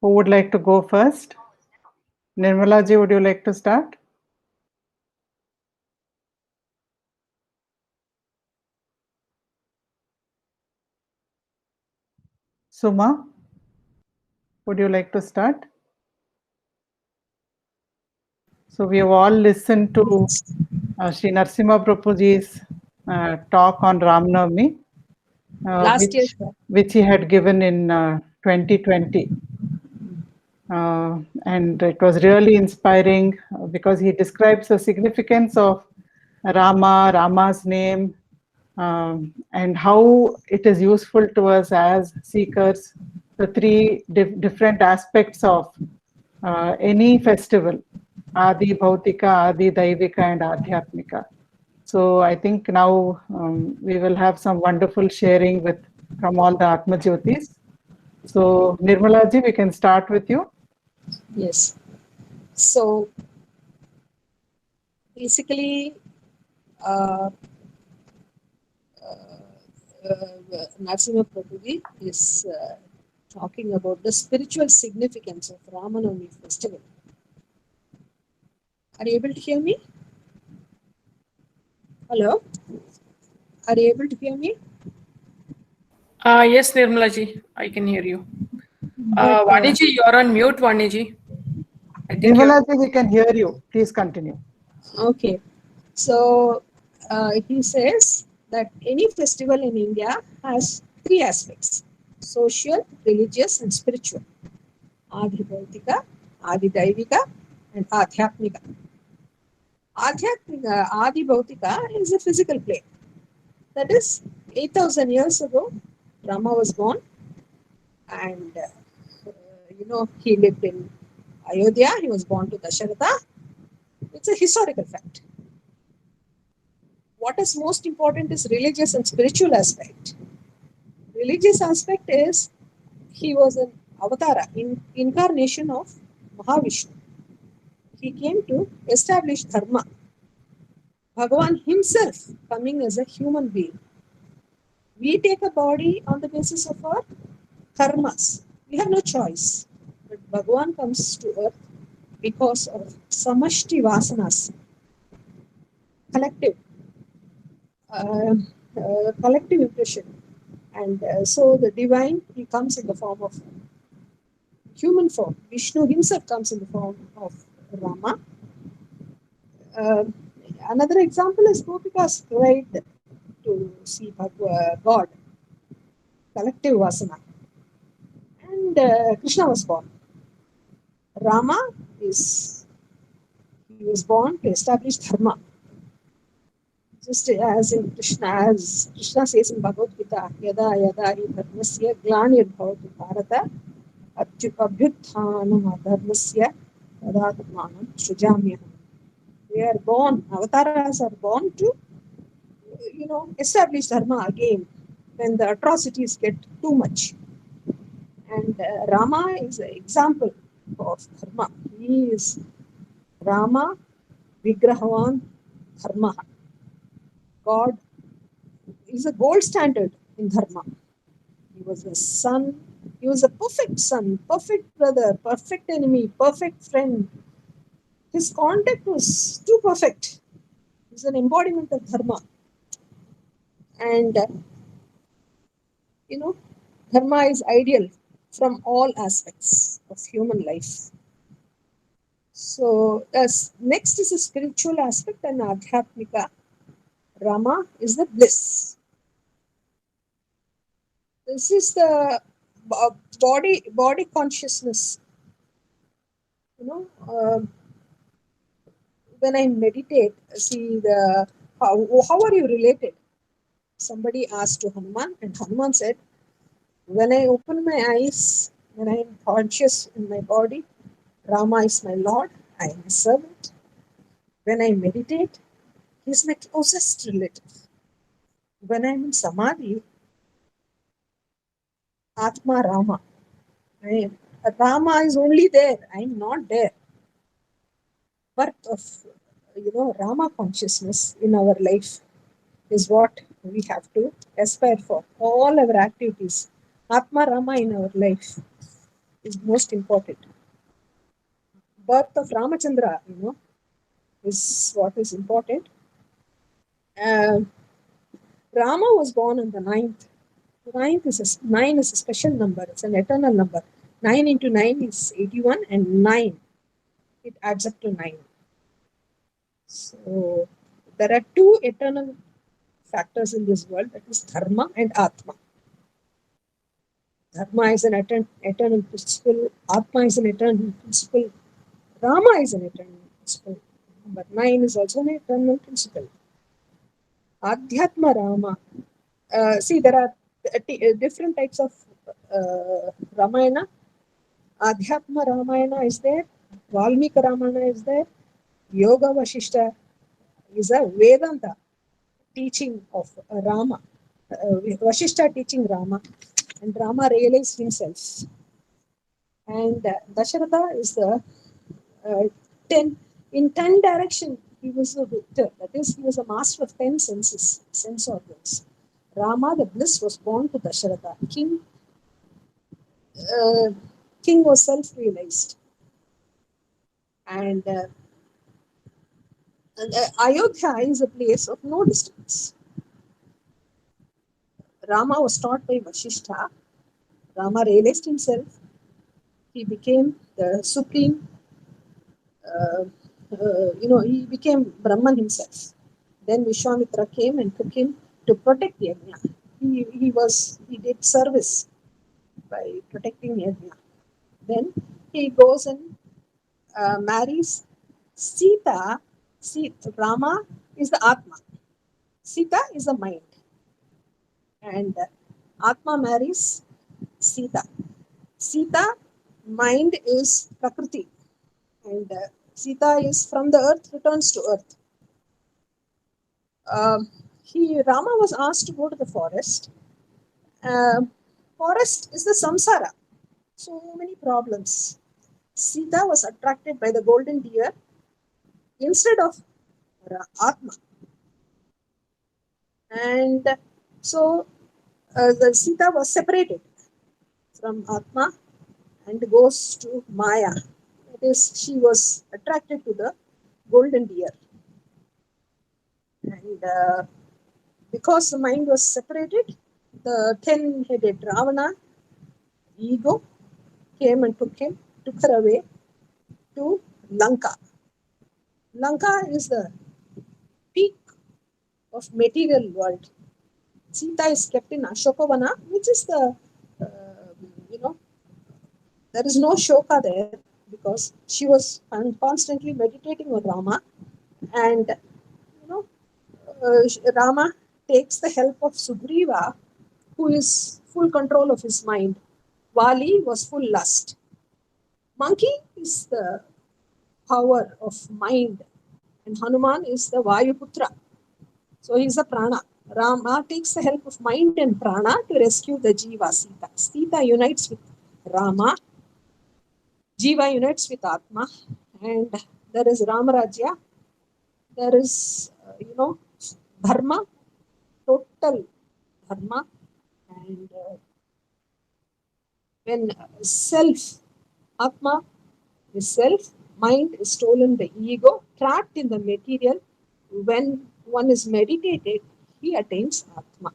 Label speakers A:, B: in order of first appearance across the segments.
A: Who would like to go first? Nirmala ji, would you like to start? Suma, would you like to start? So we have all listened to Sri Narasimha Prabhuji's talk on Ram Navami,
B: Last year, sir.
A: which he had given in 2020. And it was really inspiring because he describes the significance of Rama, Rama's name, and how it is useful to us as seekers, the three different aspects of any festival, Adi Bhautika, Adi Daivika, and Adhyatmika. So I think now we will have some wonderful sharing from all the Atma Jyotis. So Nirmala ji, we can start with you.
B: Yes. So basically, Narasimha Prabhuji is talking about the spiritual significance of Ramanavami festival. Are you able to hear me? Hello? Are you able to hear me?
C: Yes, Nirmala ji, I can hear you. Vani ji, you're on mute, Vani ji.
A: Nirmala ji, we can hear you. Please continue.
B: Okay. So he says that any festival in India has three aspects: social, religious, and spiritual. Adi Bhautika, Adi Daivika, and Adhyatmika. Adi Bhautika is a physical plane. That is, 8,000 years ago, Rama was born, and he lived in Ayodhya. He was born to Dasharatha. It's a historical fact. What is most important is religious and spiritual aspect. Religious aspect is he was an avatara, incarnation of Mahavishnu. He came to establish dharma. Bhagavan himself coming as a human being. We take a body on the basis of our karmas. We have no choice. But Bhagavan comes to earth because of samashti vasanas, collective impression. And so the divine, he comes in the form of human form. Vishnu himself comes in the form of Rama. Another example is Gopikas cried to see God, collective vasana. And Krishna was born. Rama he was born to establish dharma. Just as Krishna says in Bhagavad Gita, Yada Yada hi dharmasya glanir bhavati bharata abhyuthanam adharmasya tadatmanam srijamyaham. They are born, avatars are born to, establish dharma again when the atrocities get too much. And Rama is an example of dharma. He is Rama Vigrahavan Dharma. God is a gold standard in dharma. He was a son. He was a perfect son, perfect brother, perfect enemy, perfect friend. His conduct was too perfect. He's an embodiment of dharma. And, dharma is ideal from all aspects of human life. So, next is a spiritual aspect, and Adhyatmika. Rama is the bliss. This is the body consciousness. When I meditate, see how are you related? Somebody asked to Hanuman, and Hanuman said, when I open my eyes, when I am conscious in my body, Rama is my Lord, I am a servant. When I meditate, he is my closest relative. When I am in Samadhi, Atma Rama. Rama is only there, I am not there. Birth of Rama consciousness in our life is what we have to aspire for. All our activities, Atma Rama in our life. is most important. Birth of Ramachandra, is what is important. Rama was born on the 9th. Nine is a special number. It's an eternal number. 9 into 9 is 81, and 9, it adds up to 9. So there are two eternal factors in this world, that is dharma and atma. Dharma is an eternal principle. Atma is an eternal principle. Rama is an eternal principle. But 9 is also an eternal principle. Adhyatma Rama. See, there are different types of Ramayana. Adhyatma Ramayana is there. Valmiki Ramayana is there. Yoga Vashishta is a Vedanta teaching of Rama. Vashishta teaching Rama, and Rama realized himself. And Dasharatha is the 10 in 10 direction. He was a victor. That is, he was a master of 10 senses, sense organs. Rama, the bliss, was born to Dasharatha. King was self-realized. And Ayodhya is a place of no distance. Rama was taught by Vashishta. Rama realized himself. He became the supreme, he became Brahman himself. Then Vishwamitra came and took him to protect Yajna. He did service by protecting Yajna. Then he goes and marries Sita. Rama is the Atma. Sita is the mind. And Atma marries Sita. Sita, mind is Prakriti. And Sita is from the earth, returns to earth. Rama was asked to go to the forest. Forest is the samsara. So many problems. Sita was attracted by the golden deer instead of Atma. And so the Sita was separated from Atma and goes to Maya. That is, she was attracted to the golden deer. And because the mind was separated, the 10-headed Ravana, ego, came and took her away to Lanka. Lanka is the peak of material world. Sita is kept in Ashokavana, which is there is no Shoka there because she was constantly meditating on Rama. And, Rama takes the help of Sugriva, who is full control of his mind. Vali was full lust. Monkey is the power of mind, and Hanuman is the Vayuputra. So he is a prana. Rama takes the help of mind and prana to rescue the Jiva Sita. Sita unites with Rama. Jiva unites with Atma. And there is Ramarajya. There is, Dharma, total Dharma. And when self, Atma is self, mind is stolen by ego, trapped in the material. When one is meditated, he attains Atma.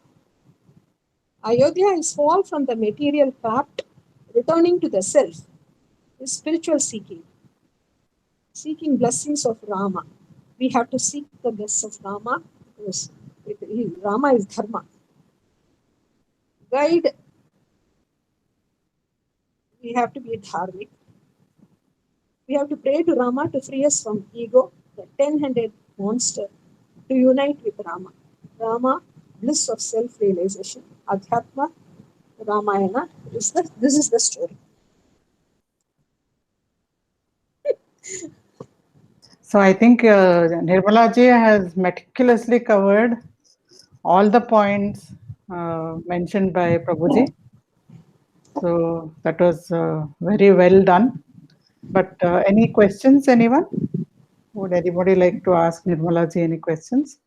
B: Ayodhya is fall from the material trapped, returning to the self, is spiritual seeking. Seeking blessings of Rama. We have to seek the blessings of Rama because Rama is Dharma. Guide, we have to be dharmic. We have to pray to Rama to free us from ego, the 10-headed monster, to unite with Rama. Rama, bliss of self-realization. Adhyatma, Ramayana, this is the story.
A: So I think Nirmala ji has meticulously covered all the points mentioned by Prabhuji. So that was very well done. But any questions, anyone? Would anybody like to ask Nirmala ji any questions?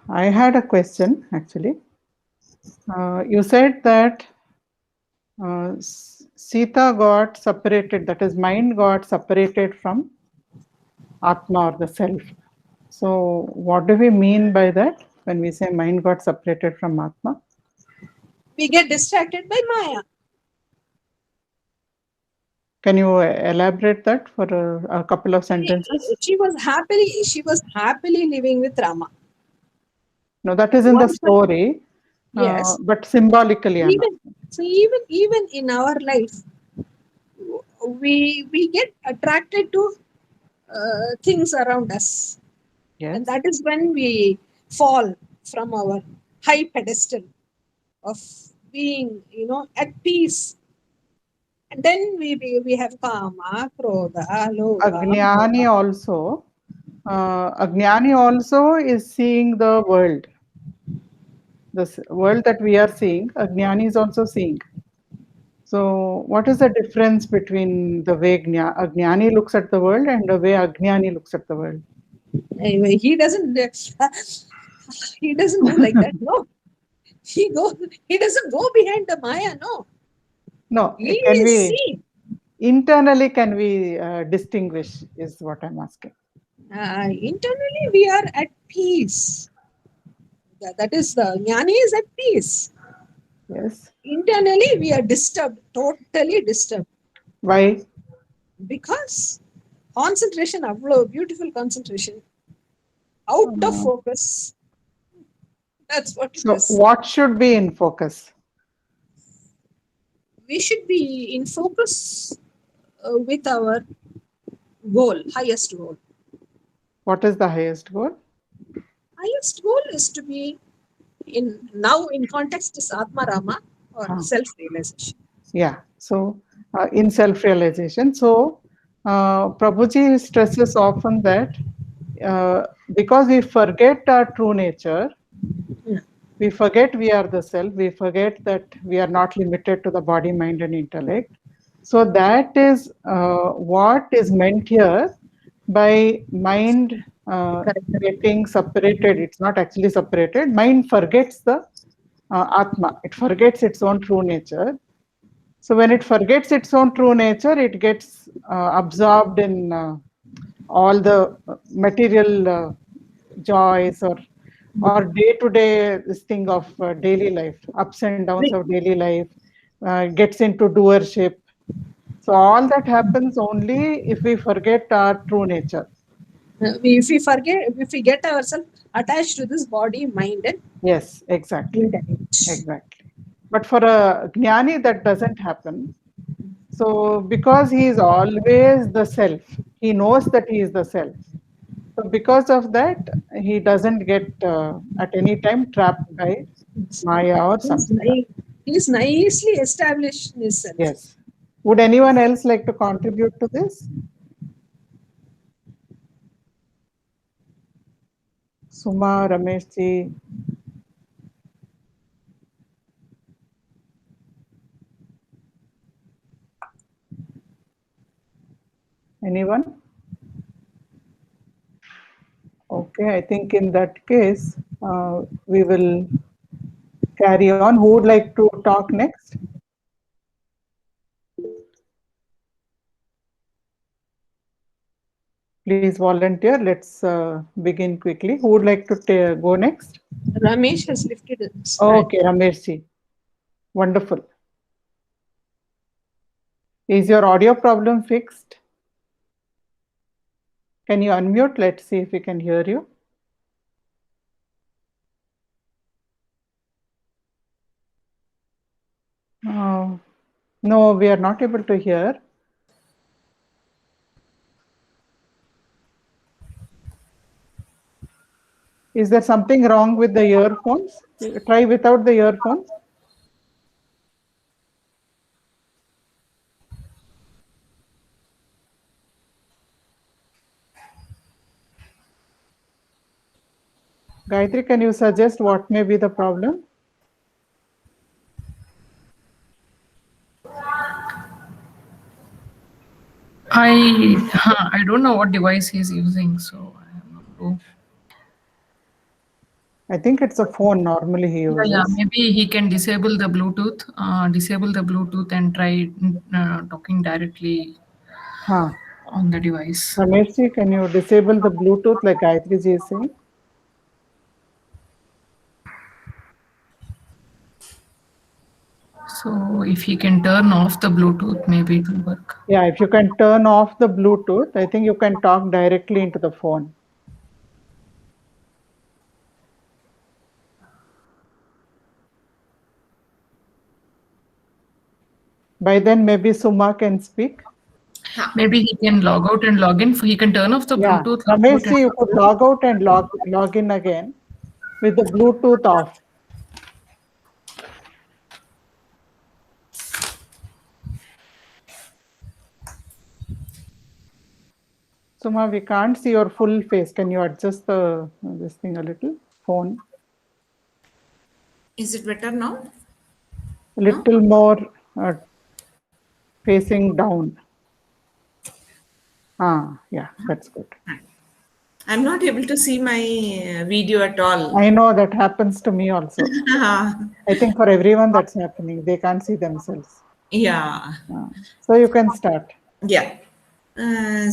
A: I had a question actually. You said that Sita got separated, that is, mind got separated from Atma or the self. So, what do we mean by that when we say mind got separated from Atma?
B: We get distracted by Maya.
A: Can you elaborate that for a couple of sentences?
B: She was happily living with Rama.
A: No, that is in the story,
B: Yes.
A: but symbolically, I'm
B: Even in our life, we get attracted to things around us,
A: yes.
B: and that is when we fall from our high pedestal of being, at peace. And then we have kama, krodha, lobha.
A: Ajnani also is seeing the world. The world that we are seeing, Ajnani is also seeing. So, what is the difference between the way Ajnani looks at the world and the way Ajnani looks at the world?
B: Anyway, he doesn't do like that. No, he doesn't go behind the Maya. No,
A: No,
B: he
A: can
B: is
A: we
B: seen.
A: internally can we distinguish? Is what I'm asking.
B: Internally, we are at peace. That is, the jnani is at peace.
A: Yes.
B: Internally, we are disturbed, totally disturbed.
A: Why?
B: Because concentration, beautiful concentration, out of focus. That's what it
A: So,
B: is.
A: what should be in focus?
B: We should be in focus with our goal, highest goal.
A: What is the highest goal?
B: Highest goal is to be in context is Atma Rama, or self-realization.
A: Yeah. So, in self-realization. So, Prabhuji stresses often that because we forget our true nature, we forget we are the self, we forget that we are not limited to the body, mind, and intellect. So, that is what is meant here by mind getting separated. It's not actually separated. Mind forgets the Atma, it forgets its own true nature. So when it forgets its own true nature, it gets absorbed in all the material joys or day-to-day this thing of daily life, ups and downs of daily life, gets into doership. So all that happens only if we forget our true nature.
B: If we get ourselves attached to this body, mind, and
A: Yes, exactly.
B: intellect.
A: Exactly. But for a jnani, that doesn't happen. So, because he is always the self, he knows that he is the self. So, because of that, he doesn't get at any time trapped by Maya or samsara.
B: He's nicely established in his self.
A: Yes. Would anyone else like to contribute to this? Suma, Ramesh ji. Anyone? Okay, I think in that case, we will carry on. Who would like to talk next? Please volunteer. Let's begin quickly. Who would like to go next?
B: Ramesh has lifted his hand.
A: Okay, Ramesh ji. Wonderful. Is your audio problem fixed? Can you unmute? Let's see if we can hear you. No, we are not able to hear. Is there something wrong with the earphones? Try without the earphones. Gayatri, can you suggest what may be the problem?
C: I don't know what device he's using, so I have no clue.
A: I think it's a phone normally he uses.
C: Yeah, maybe he can disable the Bluetooth, and try talking directly
A: Huh.
C: on the device.
A: Ramesh, can you disable the Bluetooth like Gayatri ji is saying?
C: So if he can turn off the Bluetooth, maybe it will work.
A: Yeah, if you can turn off the Bluetooth, I think you can talk directly into the phone. By then, maybe Suma can speak.
C: Maybe he can log out and log in. He can turn off the
A: Yeah,
C: Bluetooth. log out
A: Ramesh,
C: and-
A: you could log out and log in again with the Bluetooth off. Suma, we can't see your full face. Can you adjust this thing a little? Phone.
D: Is it better now?
A: A little more facing down. Yeah, that's good.
D: I'm not able to see my video at all.
A: I know that happens to me also. I think for everyone that's happening. They can't see themselves.
D: Yeah.
A: So you can start.
D: Yeah. Here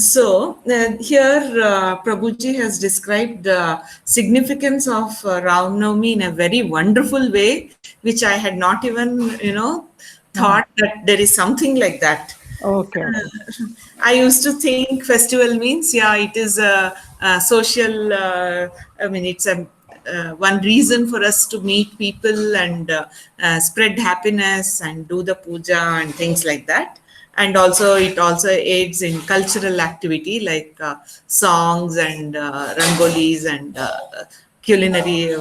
D: Prabhuji has described the significance of Ram Navami in a very wonderful way, which I had not even, thought that there is something like that.
A: Okay.
D: I used to think festival means, it is a social, it's a one reason for us to meet people and spread happiness and do the puja and things like that. And also it also aids in cultural activity like songs and rangolis and culinary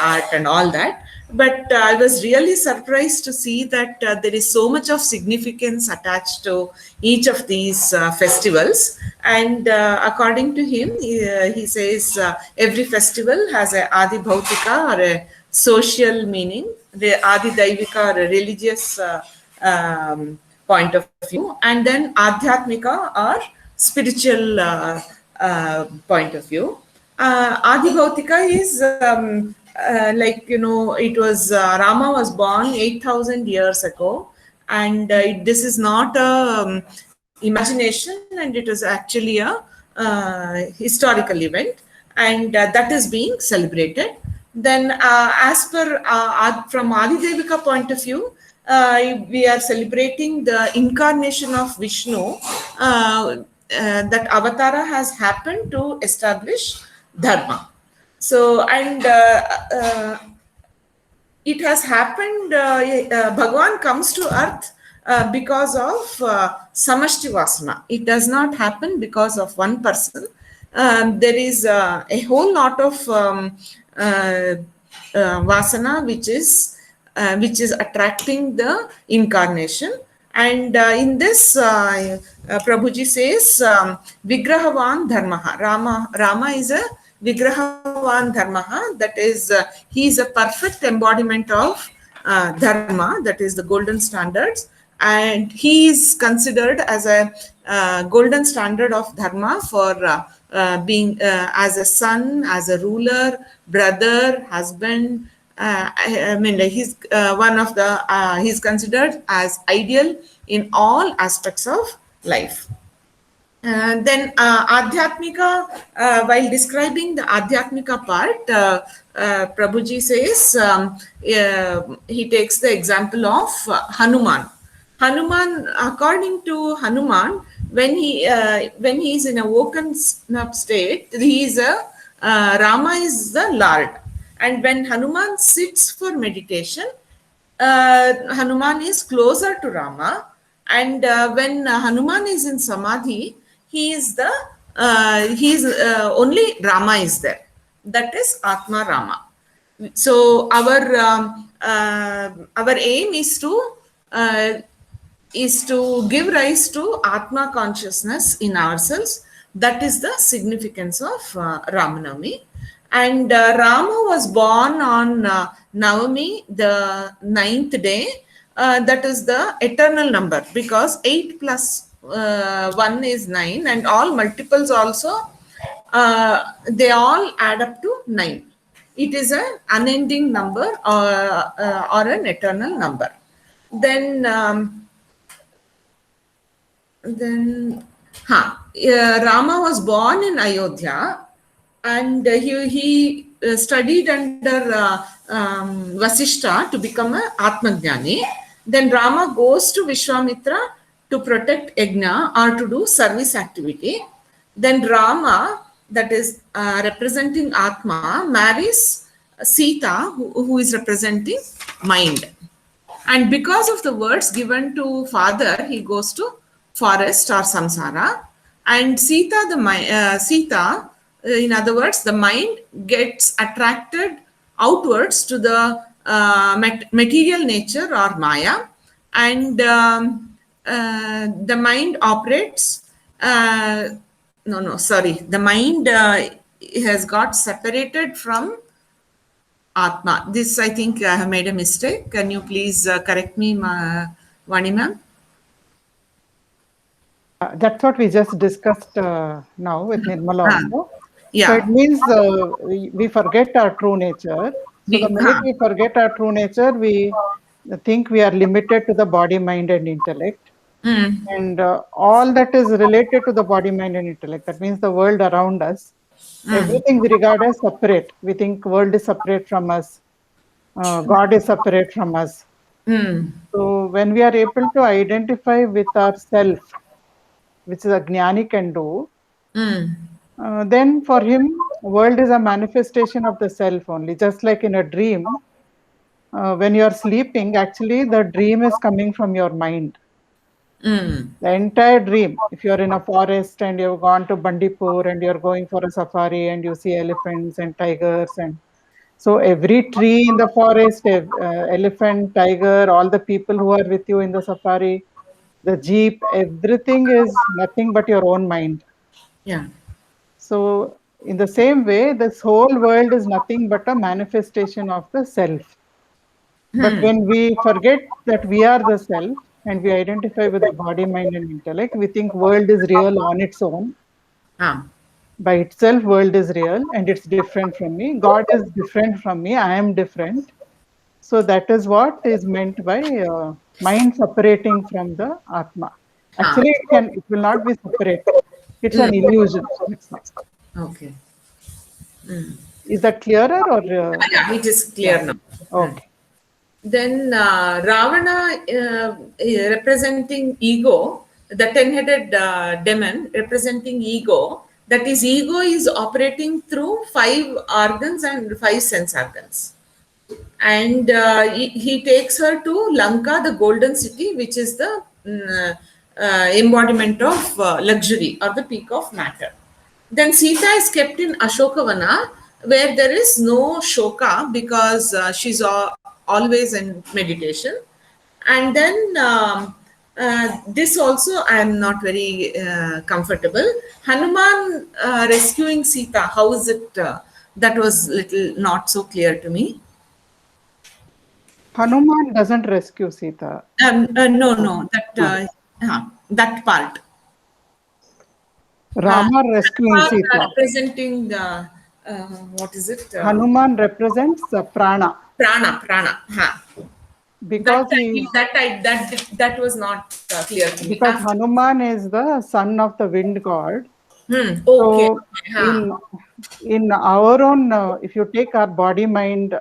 D: art and all that. But I was really surprised to see that there is so much of significance attached to each of these festivals. And according to him, he says every festival has a Adi Bhautika or a social meaning, the Adi Daivika or a religious point of view, and then Adhyatmika or spiritual point of view. Adi Bhautika is it was Rama was born 8,000 years ago, and this is not a imagination, and it is actually a historical event, and that is being celebrated. Then, as per from Adi Devika point of view, we are celebrating the incarnation of Vishnu. That avatara has happened to establish dharma. So, and it has happened, Bhagavan comes to earth because of samashti vasana. It does not happen because of one person. There is a whole lot of vasana which is attracting the incarnation. And in this, Prabhuji says, Vigrahavan Dharmaha. Rama is a Vigrahavan Dharmaha, that is, he is a perfect embodiment of Dharma, that is the golden standards. And he is considered as a golden standard of Dharma for being as a son, as a ruler, brother, husband. He's one of the, he's considered as ideal in all aspects of life. Then Adhyatmika, while describing the Adhyatmika part, Prabhuji says, he takes the example of Hanuman. Hanuman, according to Hanuman, when he is in a woken up state, he is Rama is the Lord. And when Hanuman sits for meditation, Hanuman is closer to Rama. And when Hanuman is in Samadhi, he is only Rama is there. That is Atma Rama. So our aim is to give rise to Atma consciousness in ourselves. That is the significance of Ramanavami. And Rama was born on Navami, the 9th day. That is the eternal number, because 8 plus 1 is 9, and all multiples also, they all add up to 9. it is an unending number or an eternal number. Then Rama was born in Ayodhya, and he studied under Vasishta to become an Atmajnani. Then Rama goes to Vishwamitra to protect Yajna or to do service activity. Then Rama, that is representing Atma, marries Sita, who is representing mind. And because of the words given to father, he goes to forest or samsara. And Sita, in other words, the mind gets attracted outwards to the material nature or Maya, and the mind operates. The mind has got separated from Atma. This, I think, I have made a mistake. Can you please correct me, Vani ma'am?
A: That's what we just discussed now with Nirmala also.
D: Yeah.
A: So it means we forget our true nature. So the minute we forget our true nature, we think we are limited to the body, mind, and intellect. And all that is related to the body, mind, and intellect. That means the world around us. Everything we regard as separate. We think world is separate from us. God is separate from us. So when we are able to identify with ourself, which is a jnani can do, then for him, world is a manifestation of the self only. Just like in a dream, when you are sleeping, actually the dream is coming from your mind. The entire dream. If you are in a forest and you've gone to Bandipur and you're going for a safari and you see elephants and tigers, and so every tree in the forest, elephant, tiger, all the people who are with you in the safari, the jeep, everything is nothing but your own mind.
D: Yeah.
A: So in the same way, this whole world is nothing but a manifestation of the self. But when we forget that we are the self and we identify with the body, mind, and intellect, we think world is real on its own. By itself, world is real and it's different from me. God is different from me. I am different. So that is what is meant by mind separating from the Atma. Actually, it will not be separate. It's an illusion.
D: Okay.
A: Is that clearer or?
D: Yeah, it is clear now.
A: Okay.
D: Then Ravana representing ego, the 10-headed demon representing ego, that is, ego is operating through 5 organs and 5 sense organs. And he takes her to Lanka, the golden city, which is the embodiment of luxury or the peak of matter. Then Sita is kept in Ashokavana, where there is no shoka because she's always in meditation. And then this also I am not very comfortable. Hanuman rescuing Sita, how is it? That was little not so clear to me.
A: Hanuman doesn't rescue Sita.
D: No, that part.
A: Rama rescuing Sita.
D: Representing the what is it?
A: Hanuman represents prana.
D: Prana.
A: Because
D: that was not clear to me.
A: Because Hanuman is the son of the wind god.
D: Okay.
A: So in our own, if you take our body mind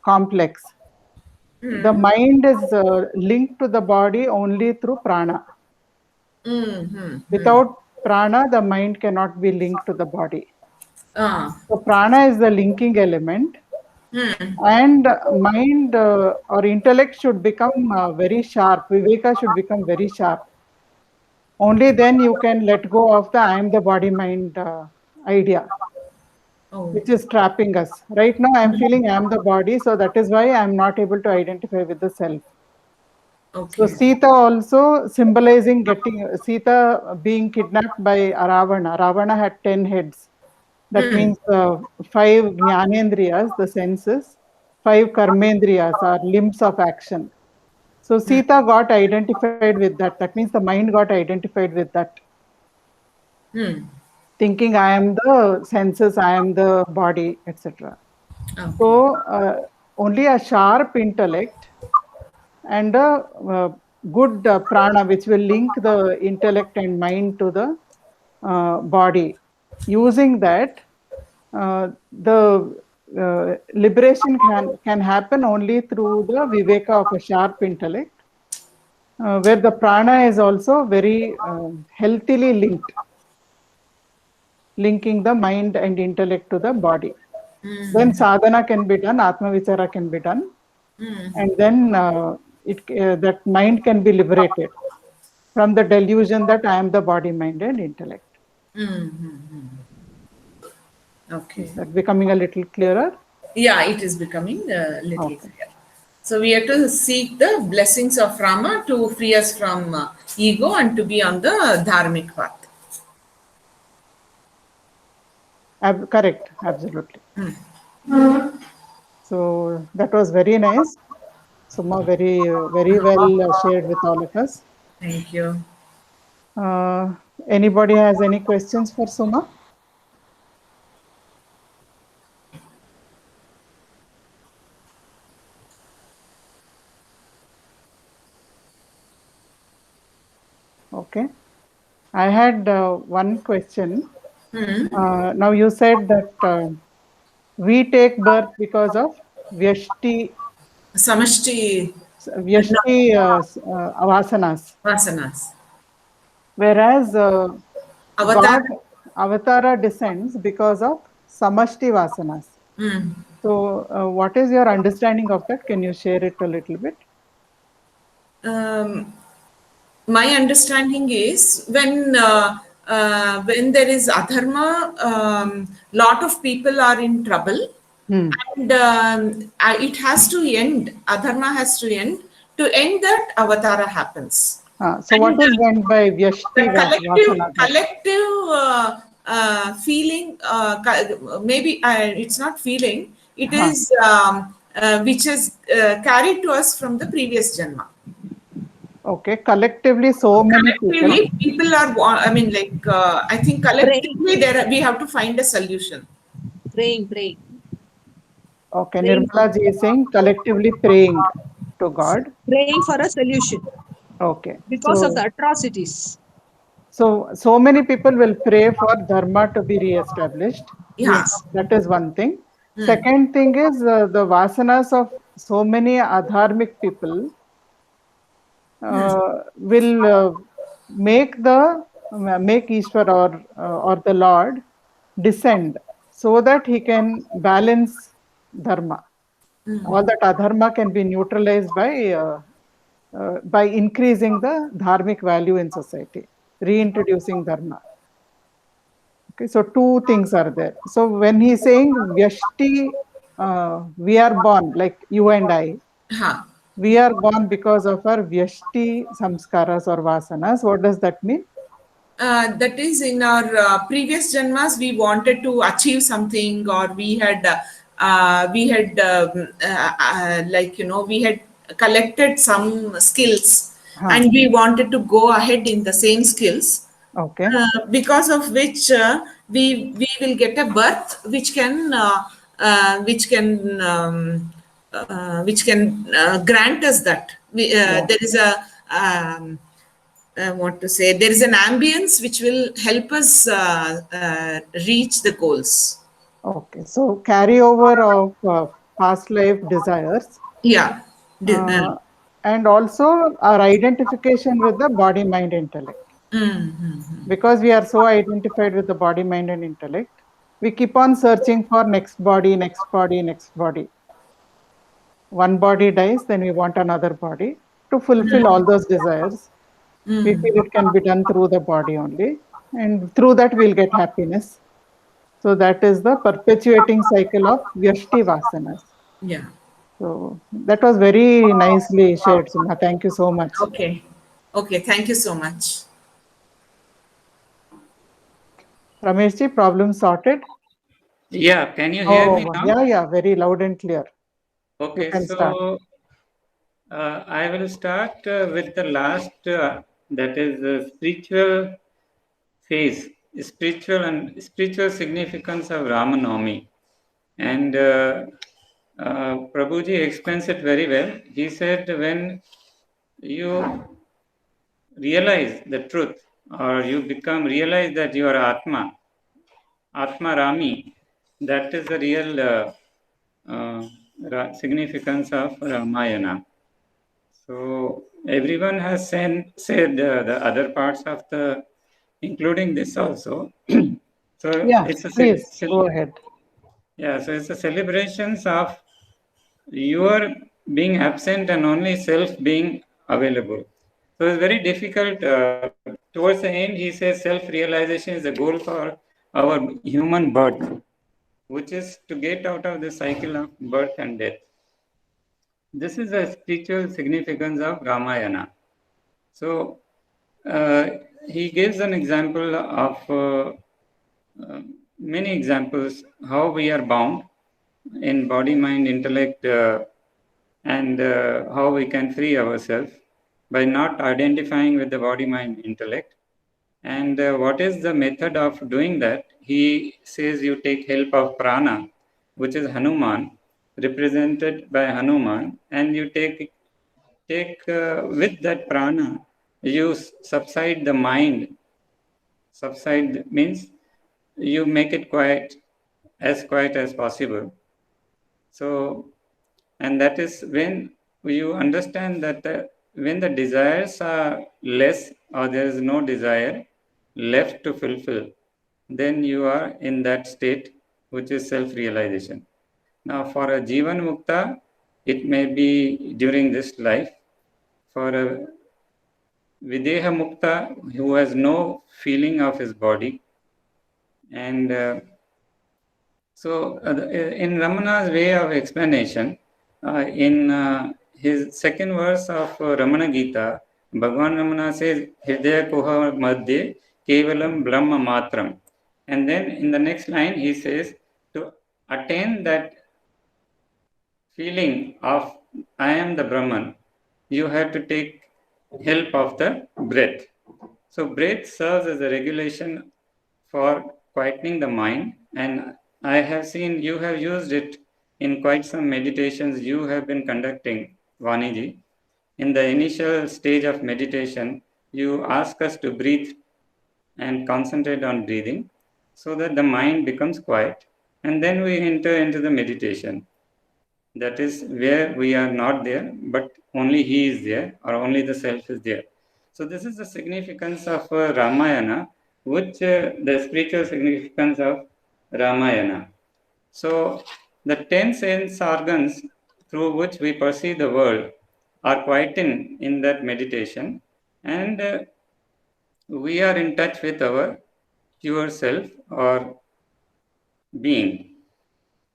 A: complex, the mind is linked to the body only through prana. Without prana, the mind cannot be linked to the body. So prana is the linking element. And mind or intellect should become very sharp. Viveka should become very sharp. Only then you can let go of the I am the body mind idea, which is trapping us. Right now I am feeling I am the body, so that is why I am not able to identify with the self. So Sita also symbolizing Sita being kidnapped by Ravana. Ravana had 10 heads. That means 5 jnanendriyas, the senses, 5 karmendriyas are limbs of action. So Sita got identified with that. That means the mind got identified with that. thinking I am the senses, I am the body, etc.
D: Okay.
A: So only a sharp intellect and a good prana, which will link the intellect and mind to the body. Using that, the liberation can happen only through the viveka of a sharp intellect, where the prana is also very healthily linked, linking the mind and intellect to the body. Then sadhana can be done, atma vichara can be done, and then that mind can be liberated from the delusion that I am the body, mind, and intellect.
D: Okay.
A: Is that becoming a little clearer?
D: Yeah, it is becoming a little
A: Okay.
D: clear. So we have to seek the blessings of Rama to free us from ego and to be on the dharmic path.
A: Correct, absolutely. So that was very nice. Suma, very well shared with all of us.
D: Thank you.
A: Anybody has any questions for Suma? Okay. I had one question. Now you said that we take birth because of Vyashti
D: Samashti
A: vasanas,
D: vasanas.
A: whereas
D: Avatar.
A: Avatara descends because of Samashti vasanas. So what is your understanding of that? Can you share it a little bit?
D: My understanding is when there is adharma, lot of people are in trouble, and it has to end. Adharma has to end. To end that, avatara happens.
A: So what is meant by Vyashti
D: The
A: vasanas?
D: collective feeling, maybe it's not feeling, it is which is carried to us from the previous janma.
A: Okay, collectively, so many
D: People are, I mean, like, I think collectively we have to find a solution.
B: Praying.
A: Okay, Nirmala ji is saying collectively praying to God.
B: Praying for a solution.
A: Okay.
B: Because of the atrocities.
A: So many people will pray for dharma to be re-established.
B: Yes.
A: That is one thing. Second thing is the vasanas of so many adharmic people will make Ishwar or the Lord descend so that he can balance dharma. All that adharma can be neutralized by increasing the dharmic value in society, reintroducing dharma. Okay, so two things are there. So when he's saying Vyashti, we are born, like you and I, we are born because of our Vyashti samskaras or vasanas. What does that mean?
D: That is, in our previous janmas, we wanted to achieve something, or we had like, we had collected some skills, and we wanted to go ahead in the same skills.
A: Okay.
D: Because of which we will get a birth which can grant us that. There is a what to say, there is an ambience which will help us reach the goals.
A: Okay, so carryover of past life desires.
D: Yeah.
A: And also our identification with the body, mind, intellect. Because we are so identified with the body, mind, and intellect, we keep on searching for next body, next body, next body. One body dies, then we want another body to fulfill all those desires. We feel it can be done through the body only, and through that we'll get happiness. So that is the perpetuating cycle of Vyashti vasanas.
D: Yeah.
A: So that was very nicely shared, Suma. Thank you so much.
D: Okay. Thank you so much.
A: Rameshji, problem sorted?
E: Yeah, can you hear me now?
A: Yeah, very loud and clear.
E: Okay, so I will start with the last, that is the spiritual phase spiritual significance of Ramanavami. And Prabhuji explains it very well. He said, when you realize the truth, or you realize that you are Atma Rami, that is the real significance of Ramayana. So everyone has said the other parts of the, including this also. So
A: Yeah,
E: it's a
A: please go ahead.
E: Yeah, so it's a celebrations of your being absent and only self being available. So it's very difficult. Towards the end, he says self-realization is the goal for our human birth, which is to get out of the cycle of birth and death. This is the spiritual significance of Ramayana. So he gives an example of many examples how we are bound in body, mind, intellect, and how we can free ourselves by not identifying with the body, mind, intellect. And what is the method of doing that? He says you take help of prana, which is Hanuman, represented by Hanuman, and you take with that prana, you subside the mind. Subside means you make it quiet as possible. So, and that is when you understand that when the desires are less or there is no desire left to fulfill, then you are in that state which is self-realization. Now, for a Jivan Mukta, it may be during this life. For a Videha Mukta, who has no feeling of his body, and so in Ramana's way of explanation, in his second verse of Ramana Gita, Bhagavan Ramana says, Hridaya Kuha Madhye Kevalam Brahma Matram. And then in the next line, he says, to attain that feeling of I am the Brahman, you have to take help of the breath. So breath serves as a regulation for quietening the mind, and I have seen you have used it in quite some meditations you have been conducting, Vaniji. In the initial stage of meditation, you ask us to breathe and concentrate on breathing so that the mind becomes quiet, and then we enter into the meditation. That is where we are not there, but only he is there, or only the self is there. So this is the significance of Ramayana, which the spiritual significance of Ramayana. So the 10 sense organs through which we perceive the world are quietened in that meditation, and we are in touch with our pure self or being,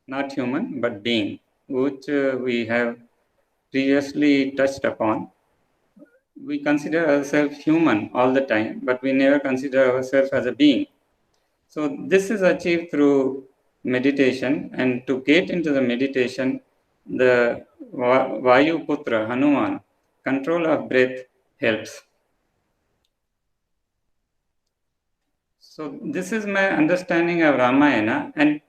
E: not human, but being, which we have previously touched upon. We consider ourselves human all the time, but we never consider ourselves as a being. So this is achieved through meditation, and to get into the meditation, the Vayu Putra, Hanuman, control of breath helps. So this is my understanding of Ramayana, and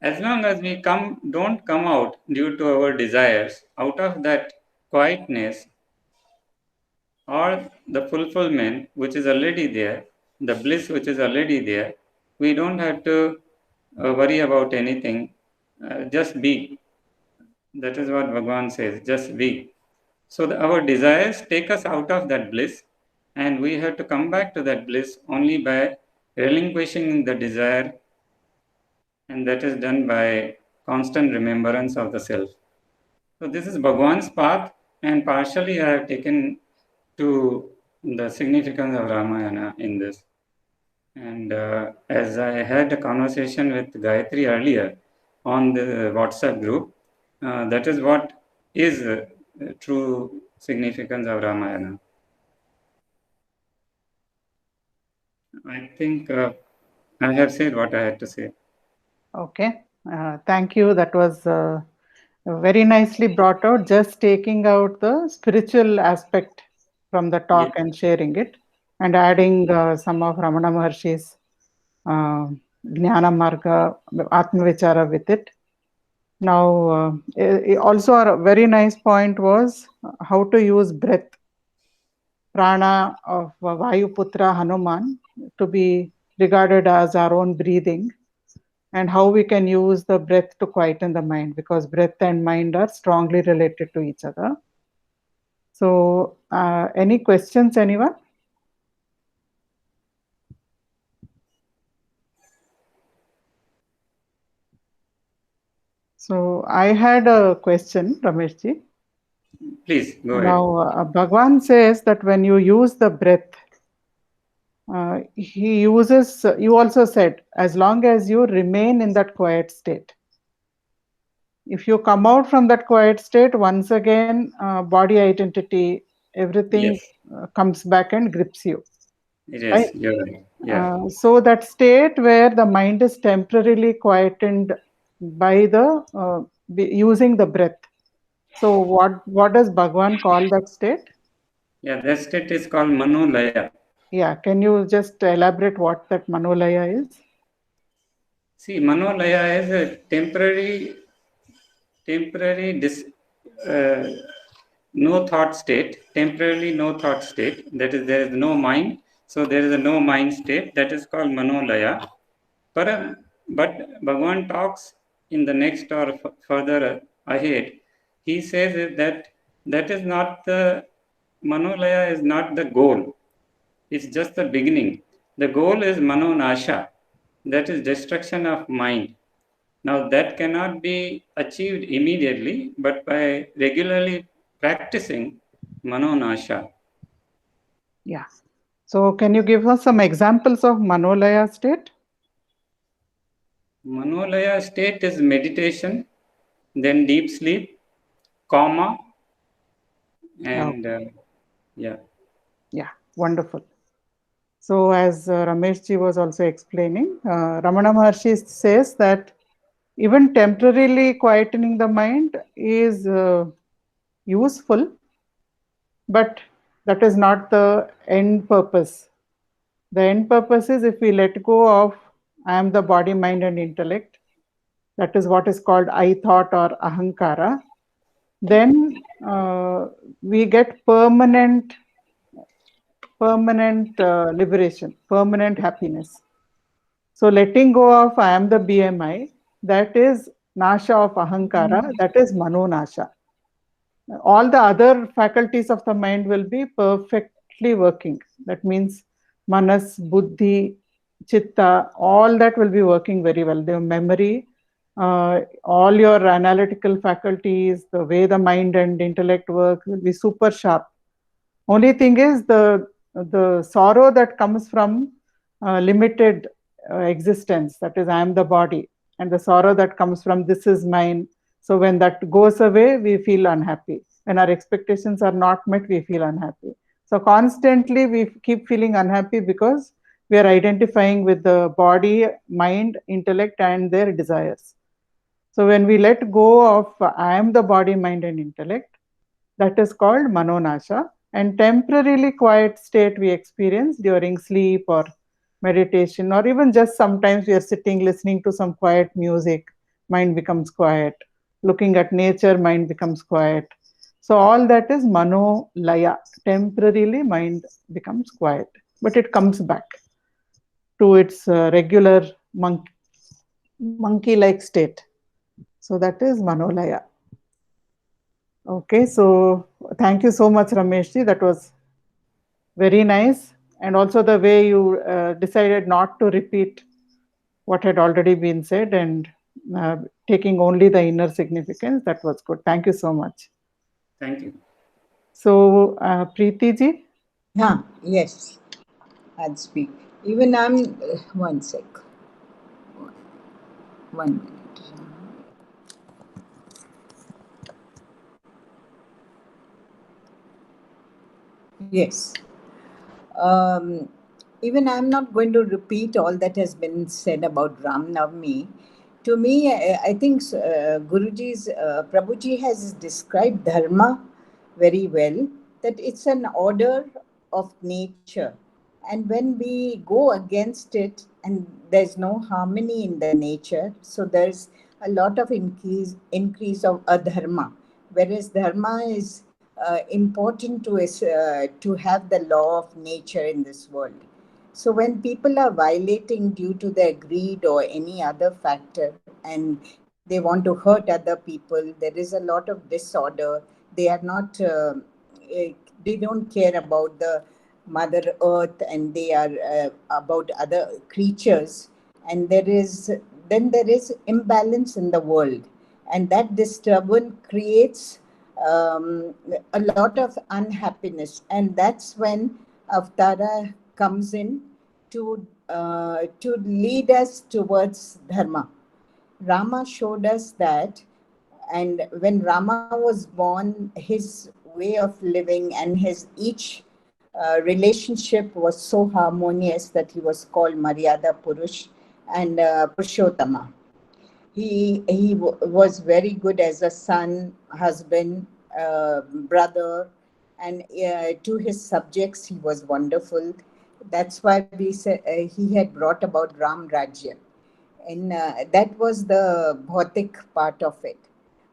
E: as long as we don't come out due to our desires, out of that quietness or the fulfillment which is already there, the bliss which is already there, we don't have to worry about anything. Just be. That is what Bhagavan says, just be. So our desires take us out of that bliss, and we have to come back to that bliss only by relinquishing the desire, and that is done by constant remembrance of the self. So this is Bhagavan's path, and partially I have taken to the significance of Ramayana in this. And as I had a conversation with Gayatri earlier on the WhatsApp group, that is what is true significance of Ramayana. I think I have said what I had to say.
A: Okay, thank you. That was very nicely brought out, just taking out the spiritual aspect from the talk and sharing it, and adding some of Ramana Maharshi's Jnana Marga, Atma Vichara with it. Now, also a very nice point was how to use breath, prana of Vayuputra Hanuman, to be regarded as our own breathing, and how we can use the breath to quieten the mind, because breath and mind are strongly related to each other. So, any questions, anyone? So, I had a question, Rameshji.
E: Please go ahead.
A: Now, Bhagwan says that when you use the breath, he uses, you also said, as long as you remain in that quiet state. If you come out from that quiet state, once again, body identity, everything
E: Yes,
A: comes back and grips you.
E: it is.
A: Right?
E: You're right. Yeah.
A: So that state where the mind is temporarily quietened by the using the breath. So what does Bhagwan call that state?
E: Yeah, that state is called Manolaya.
A: Yeah, can you just elaborate what that Manolaya is?
E: See, Manolaya is a temporary no thought state, temporarily no thought state. That is, there is no mind. So there is a no mind state. That is called Manolaya. But Bhagavan talks in the next or further ahead. He says that is not the Manolaya is not the goal. It's just the beginning. The goal is Manonasha. That is destruction of mind. Now that cannot be achieved immediately, but by regularly practicing Manonasha.
A: Yeah. So can you give us some examples of Manolaya state?
E: Manolaya state is meditation, then deep sleep, coma, and yeah.
A: Yeah, wonderful. So as Rameshji was also explaining, Ramana Maharshi says that even temporarily quietening the mind is useful, but that is not the end purpose. The end purpose is if we let go of I am the body, mind and intellect, that is what is called I thought or ahankara, then we get permanent liberation, permanent happiness. So letting go of I am the BMI, that is nasha of ahankara, that is mano nasha. All the other faculties of the mind will be perfectly working. That means manas, buddhi, chitta, all that will be working very well. The memory, all your analytical faculties, the way the mind and intellect work will be super sharp. Only thing is the sorrow that comes from limited existence, that is I am the body, and the sorrow that comes from this is mine. So when that goes away, we feel unhappy. When our expectations are not met, we feel unhappy. So constantly we keep feeling unhappy because we are identifying with the body, mind, intellect and their desires. So when we let go of I am the body, mind and intellect, that is called manonasha. And temporarily quiet state we experience during sleep or meditation, or even just sometimes we are sitting listening to some quiet music, mind becomes quiet. Looking at nature, mind becomes quiet. So all that is manolaya. Temporarily mind becomes quiet, but it comes back to its regular monkey-like state. So that is manolaya. Okay, so thank you so much, Rameshji. That was very nice. And also the way you decided not to repeat what had already been said and taking only the inner significance, that was good. Thank you so much.
E: Thank you.
A: So, Preeti ji?
F: Yeah, yes, I'll speak. Even I'm, one sec. 1 minute. Yes. Even I'm not going to repeat all that has been said about Ram Navami. To me, I think Guruji's, Prabhuji has described dharma very well, that it's an order of nature. And when we go against it, and there's no harmony in the nature, so there's a lot of increase of adharma. Whereas dharma is important to have the law of nature in this world. So when people are violating due to their greed or any other factor, and they want to hurt other people, there is a lot of disorder. They are not. They don't care about the Mother Earth, and they are about other creatures. And there is imbalance in the world, and that disturbance creates a lot of unhappiness, and that's when Avtara comes in to lead us towards dharma. Rama showed us that, and when Rama was born, his way of living and his each relationship was so harmonious that he was called Maryada Purush and Purushottama. He was very good as a son, husband, brother, and to his subjects he was wonderful. That's why we said he had brought about Ram Rajya, and that was the bhautik part of it.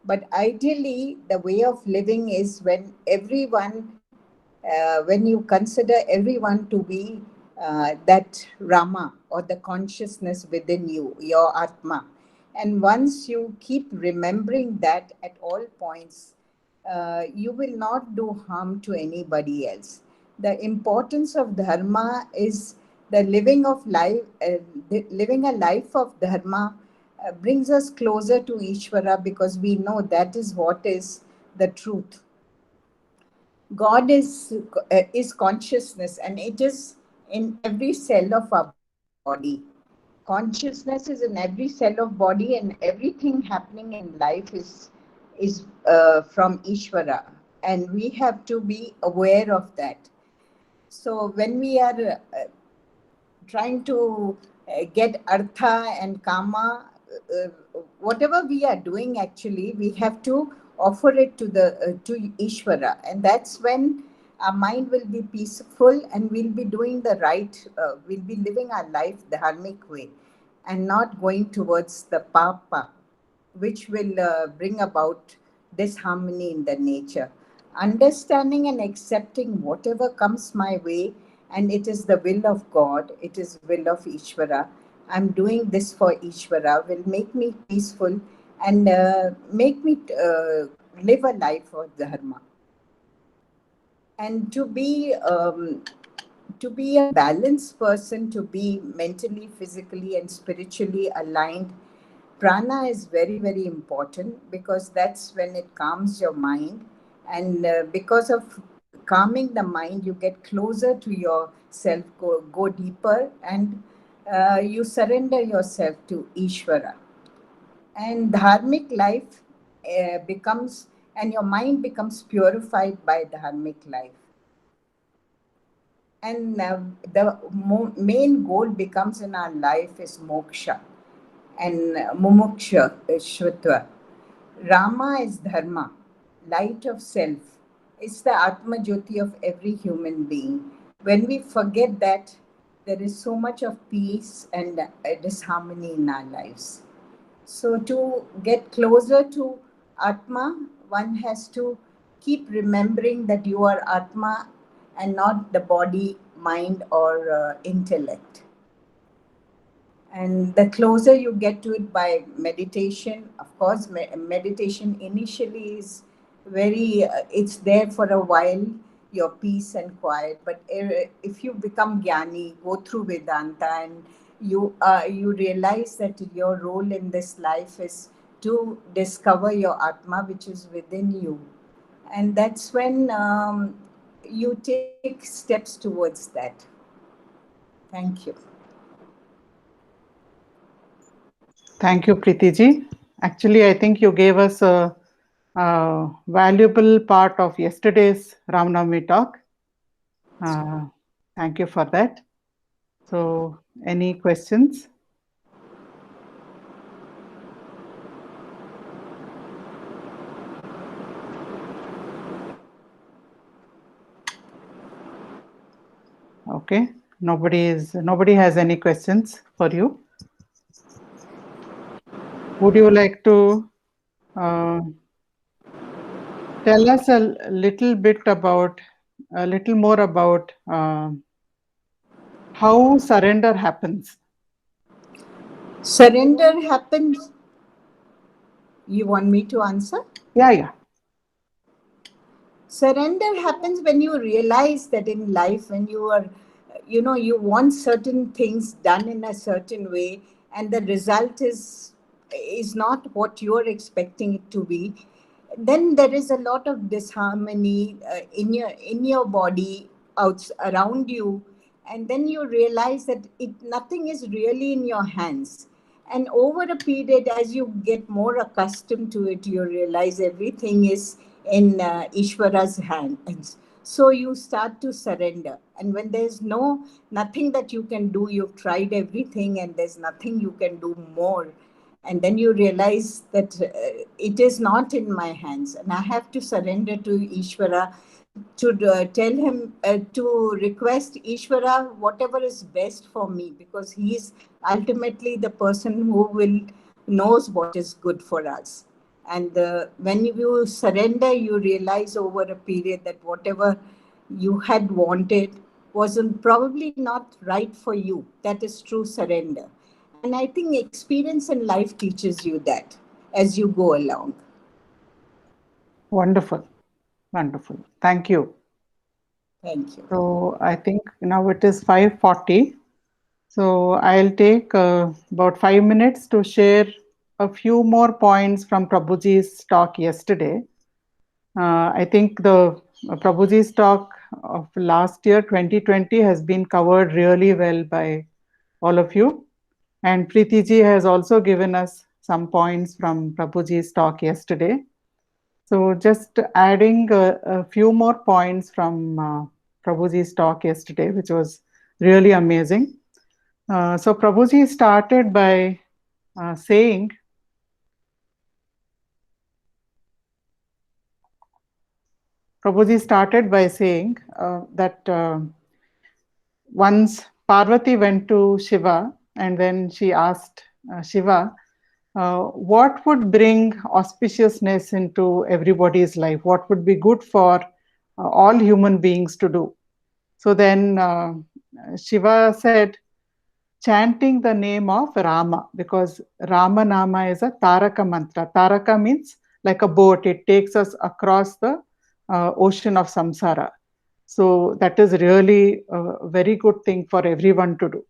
F: But ideally, the way of living is when everyone, when you consider everyone to be that Rama or the consciousness within you, your Atma. And once you keep remembering that at all points, you will not do harm to anybody else. The importance of dharma is the living of life, living a life of dharma brings us closer to Ishvara, because we know that is what is the truth. God is consciousness, and it is in every cell of our body. Consciousness is in every cell of body, and everything happening in life is from Ishvara, and we have to be aware of that. So when we are trying to get artha and kama, whatever we are doing, actually we have to offer it to Ishvara, and that's when our mind will be peaceful, and we'll be doing the right, we'll be living our life the dharmic way and not going towards the papa, which will bring about disharmony in the nature. Understanding and accepting whatever comes my way, and it is the will of God, it is will of Ishvara. I'm doing this for Ishvara will make me peaceful and make me live a life of dharma. And to be a balanced person, to be mentally, physically, and spiritually aligned, prana is very, very important, because that's when it calms your mind. And because of calming the mind, you get closer to yourself, go deeper, and you surrender yourself to Ishvara. And dharmic life becomes, and your mind becomes purified by dharmic life. And the main goal becomes in our life is moksha and mumuksha, shvatva. Rama is dharma, light of self. It's the Atma Jyoti of every human being. When we forget that, there is so much of peace and disharmony in our lives. So to get closer to Atma, one has to keep remembering that you are Atma and not the body, mind, or intellect. And the closer you get to it by meditation, of course, meditation initially is very, it's there for a while, your peace and quiet. But if you become Jnani, go through Vedanta, and you realize that your role in this life is to discover your Atma, which is within you. And that's when you take steps towards that. Thank you.
A: Thank you, Preeti ji. Actually, I think you gave us a valuable part of yesterday's Ramnavami talk. Thank you for that. So, any questions? Okay. nobody has any questions for you. Would you like to tell us a little more about how surrender happens?
F: Surrender happens. You want me to answer?
A: Yeah.
F: Surrender happens when you realize that in life, when you are, you want certain things done in a certain way, and the result is not what you are expecting it to be. Then there is a lot of disharmony in your body, around you, and then you realize that nothing is really in your hands. And over a period, as you get more accustomed to it, you realize everything is in Ishvara's hands. So you start to surrender. And when there's nothing that you can do, you've tried everything and there's nothing you can do more. And then you realize that it is not in my hands, and I have to surrender to Ishvara, to tell him, to request Ishvara whatever is best for me, because he is ultimately the person who knows what is good for us. And when you surrender, you realize over a period that whatever you had wanted wasn't probably not right for you. That is true surrender. And I think experience in life teaches you that as you go along.
A: Wonderful. Thank you.
F: Thank you.
A: So I think now it is 5:40. So I'll take about 5 minutes to share a few more points from Prabhuji's talk yesterday. I think the Prabhuji's talk of last year, 2020, has been covered really well by all of you. And Preeti ji has also given us some points from Prabhuji's talk yesterday. So just adding a few more points from Prabhuji's talk yesterday, which was really amazing. So Prabhuji started by saying that once Parvati went to Shiva, and then she asked Shiva, what would bring auspiciousness into everybody's life? What would be good for all human beings to do? So then Shiva said, chanting the name of Rama, because Rama Nama is a Taraka mantra. Taraka means like a boat. It takes us across the ocean of samsara. So that is really a very good thing for everyone to do.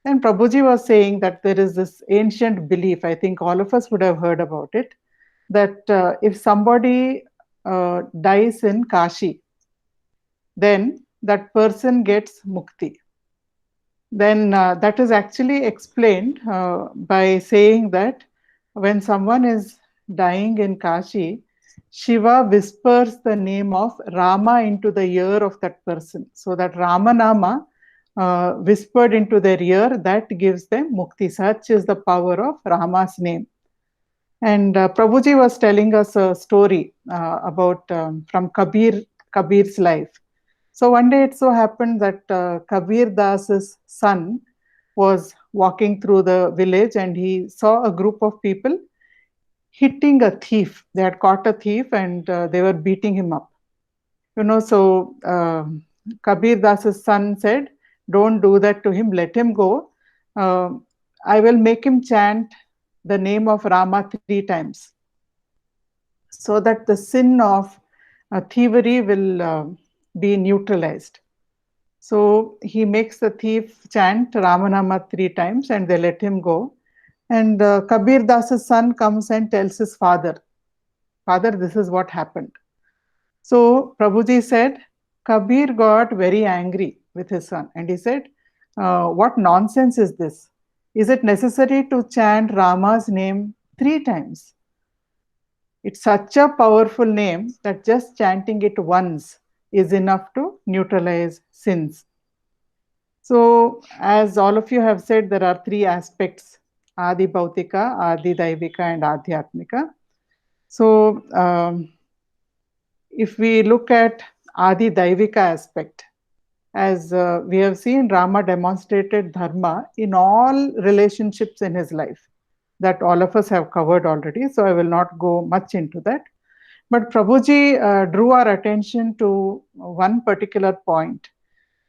A: And Prabhuji was saying that there is this ancient belief, I think all of us would have heard about it, that if somebody dies in Kashi, then that person gets mukti. Then that is actually explained by saying that when someone is dying in Kashi, Shiva whispers the name of Rama into the ear of that person. So that Rama Nama whispered into their ear, that gives them mukti. Such is the power of Rama's name. And Prabhuji was telling us a story about from Kabir's life. So one day it so happened that Kabir Das's son was walking through the village and he saw a group of people hitting a thief. They had caught a thief and they were beating him up. So Kabir Das's son said, don't do that to him, let him go. I will make him chant the name of Rama 3 times so that the sin of thievery will be neutralized. So he makes the thief chant Ramanama 3 times and they let him go. And Kabir Das's son comes and tells his father, Father, this is what happened. So Prabhuji said, Kabir got very angry with his son and he said, what nonsense is this? Is it necessary to chant Rama's name 3 times? It's such a powerful name that just chanting it once is enough to neutralize sins. So as all of you have said, there are 3 aspects, Adi Bhautika, Adi Daivika and Adhyatmika. So if we look at Adi Daivika aspect, as we have seen, Rama demonstrated dharma in all relationships in his life that all of us have covered already. So I will not go much into that. But Prabhuji drew our attention to one particular point.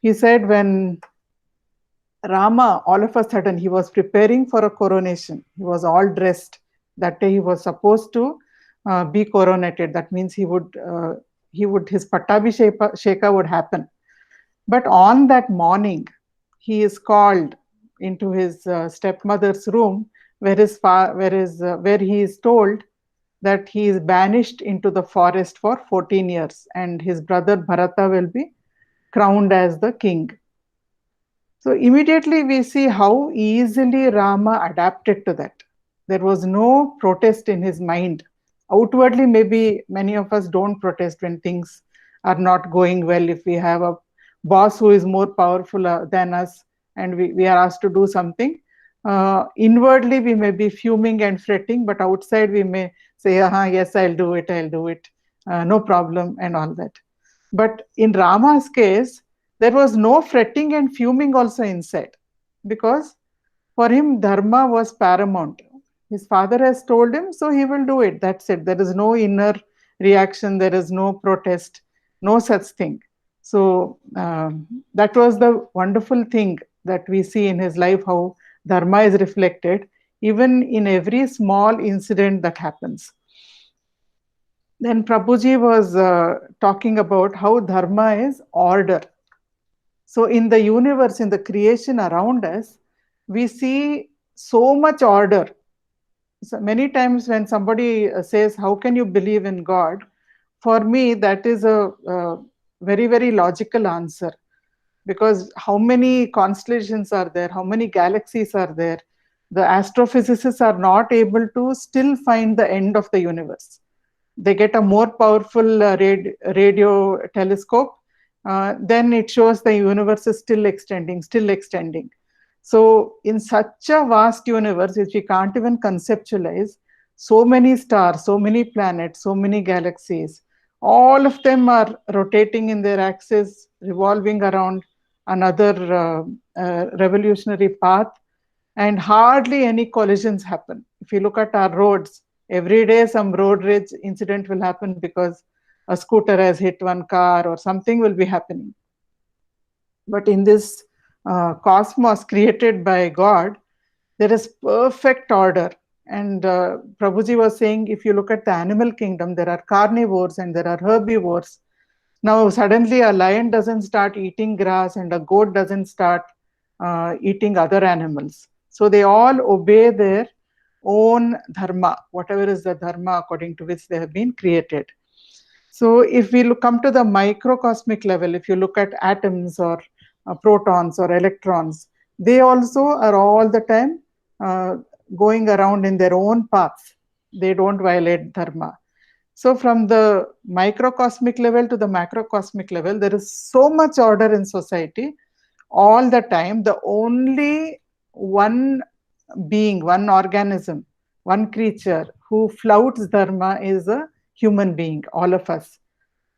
A: He said when Rama, all of a sudden, he was preparing for a coronation. He was all dressed. That day he was supposed to be coronated. That means his Pattabhisheka would happen. But on that morning, he is called into his stepmother's room, where he is told that he is banished into the forest for 14 years, and his brother Bharata will be crowned as the king. So immediately we see how easily Rama adapted to that. There was no protest in his mind. Outwardly, maybe many of us don't protest when things are not going well. If we have a boss who is more powerful than us and we are asked to do something, inwardly we may be fuming and fretting, but outside we may say, yes, I'll do it, no problem, and all that. But in Rama's case, there was no fretting and fuming also inside, because for him dharma was paramount. His father has told him, so he will do it. That's it. There is no inner reaction, there is no protest, no such thing. So that was the wonderful thing that we see in his life, how dharma is reflected even in every small incident that happens. Then Prabhuji was talking about how dharma is order. So in the universe, in the creation around us, we see so much order. So many times when somebody says, how can you believe in God? For me, that is a very, very logical answer. Because how many constellations are there? How many galaxies are there? The astrophysicists are not able to still find the end of the universe. They get a more powerful radio telescope, then it shows the universe is still extending. So in such a vast universe, which we can't even conceptualize, so many stars, so many planets, so many galaxies, all of them are rotating in their axis, revolving around another revolutionary path, and hardly any collisions happen. If you look at our roads, every day some road rage incident will happen because a scooter has hit one car or something will be happening. But in this cosmos created by God, there is perfect order. And Prabhuji was saying, if you look at the animal kingdom, there are carnivores and there are herbivores. Now suddenly a lion doesn't start eating grass and a goat doesn't start eating other animals. So they all obey their own dharma, whatever is the dharma according to which they have been created. So if we come to the microcosmic level, if you look at atoms or protons or electrons, they also are all the time going around in their own paths. They don't violate dharma. So from the microcosmic level to the macrocosmic level, there is so much order in society all the time. The only one being, one organism, one creature who flouts dharma is a human being, all of us.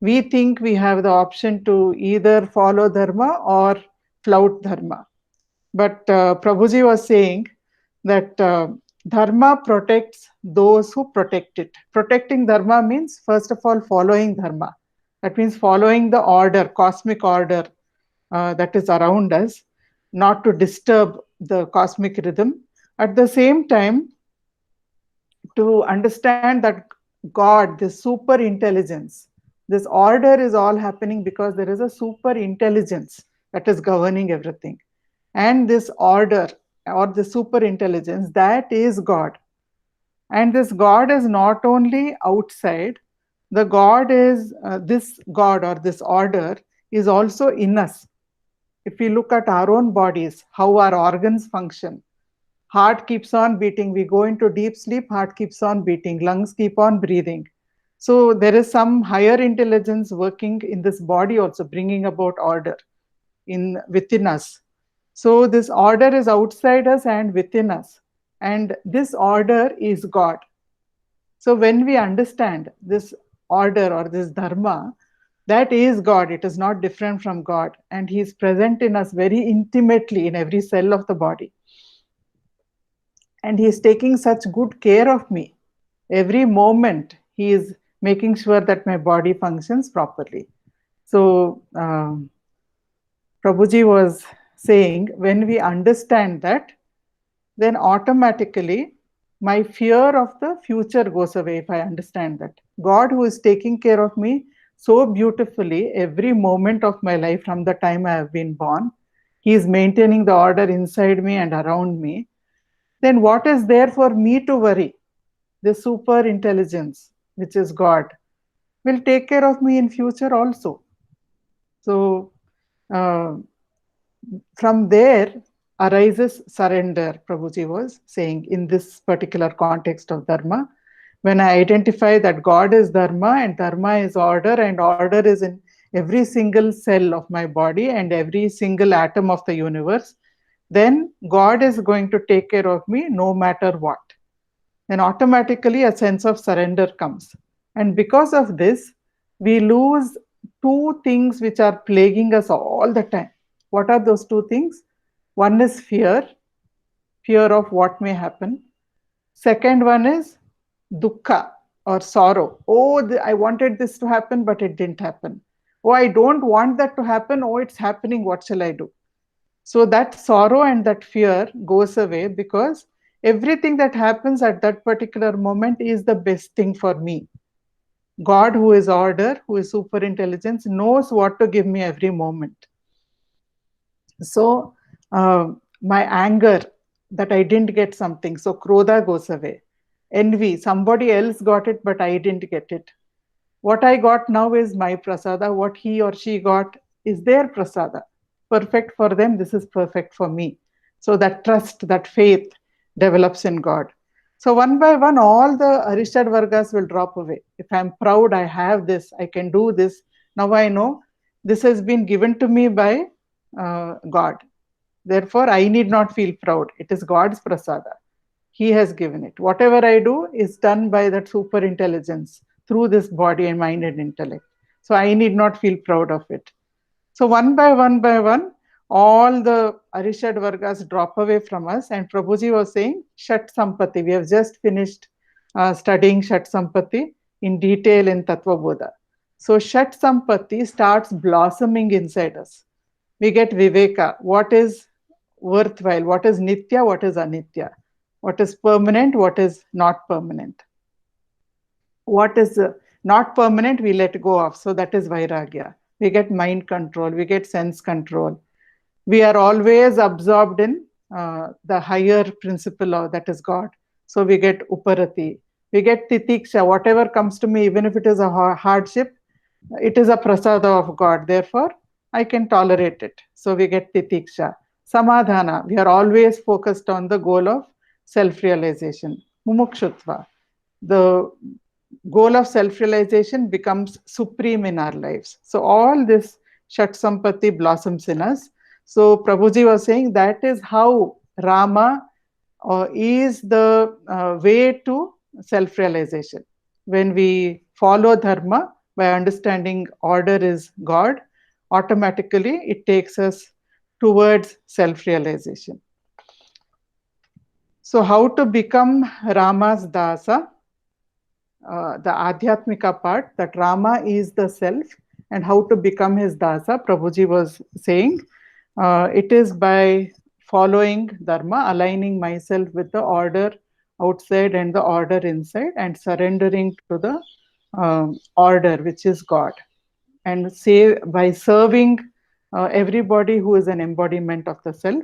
A: We think we have the option to either follow dharma or flout dharma. But Prabhuji was saying that dharma protects those who protect it. Protecting dharma means, first of all, following dharma. That means following the order, cosmic order that is around us, not to disturb the cosmic rhythm. At the same time, to understand that God, this super intelligence, this order is all happening because there is a super intelligence that is governing everything. And this order or the super intelligence, that is God. And this God is not only outside, the God is, this God or this order is also in us. If we look at our own bodies, how our organs function, heart keeps on beating, we go into deep sleep, heart keeps on beating, lungs keep on breathing. So there is some higher intelligence working in this body also, bringing about order within us. So this order is outside us and within us. And this order is God. So when we understand this order or this dharma, That is God. It is not different from God. And he is present in us very intimately in every cell of the body. And he is taking such good care of me. Every moment he is making sure that my body functions properly. So Prabhuji was saying, when we understand that, then automatically my fear of the future goes away. If I understand that God, who is taking care of me so beautifully every moment of my life from the time I have been born, he is maintaining the order inside me and around me, then what is there for me to worry? The super intelligence, which is God, will take care of me in future also. So from there arises surrender, Prabhuji was saying, in this particular context of Dharma. When I identify that God is Dharma and Dharma is order, and order is in every single cell of my body and every single atom of the universe, then God is going to take care of me no matter what. Then automatically a sense of surrender comes. And because of this, we lose two things which are plaguing us all the time. What are those two things? One is fear of what may happen. Second one is dukkha or sorrow. Oh, I wanted this to happen, but it didn't happen. Oh, I don't want that to happen. Oh, it's happening. What shall I do? So that sorrow and that fear goes away because everything that happens at that particular moment is the best thing for me. God, who is order, who is super intelligence, knows what to give me every moment. So my anger that I didn't get something, so krodha goes away. Envy, somebody else got it, but I didn't get it. What I got now is my prasada. What he or she got is their prasada. Perfect for them, this is perfect for me. So that trust, that faith develops in God. So one by one, all the Arishad Vargas will drop away. If I'm proud, I have this, I can do this. Now I know this has been given to me by God. Therefore, I need not feel proud. It is God's prasada. He has given it. Whatever I do is done by that super intelligence through this body and mind and intellect. So I need not feel proud of it. So one by one, all the Arishad Vargas drop away from us. And Prabhuji was saying, Shat Sampati. We have just finished studying Shat Sampati in detail in Tattva Bodha. So Shat Sampati starts blossoming inside us. We get Viveka. What is worthwhile? What is Nitya? What is Anitya? What is permanent? What is not permanent? What is not permanent, we let go of. So that is Vairagya. We get mind control. We get sense control. We are always absorbed in the higher principle that is God. So we get Uparati. We get Titiksha. Whatever comes to me, even if it is a hardship, it is a prasada of God. Therefore, I can tolerate it. So we get Titiksha. Samadhana. We are always focused on the goal of self-realization. Mumukshutva. The goal of self-realization becomes supreme in our lives. So all this Shat Sampati blossoms in us. So Prabhuji was saying that is how Rama is the way to self-realization. When we follow Dharma by understanding order is God, automatically it takes us towards self-realization. So how to become Rama's Dasa? The Adhyatmika part, that Rama is the self, and how to become his Dasa, Prabhuji was saying, it is by following Dharma, aligning myself with the order outside and the order inside, and surrendering to the order, which is God. And say by serving everybody who is an embodiment of the self,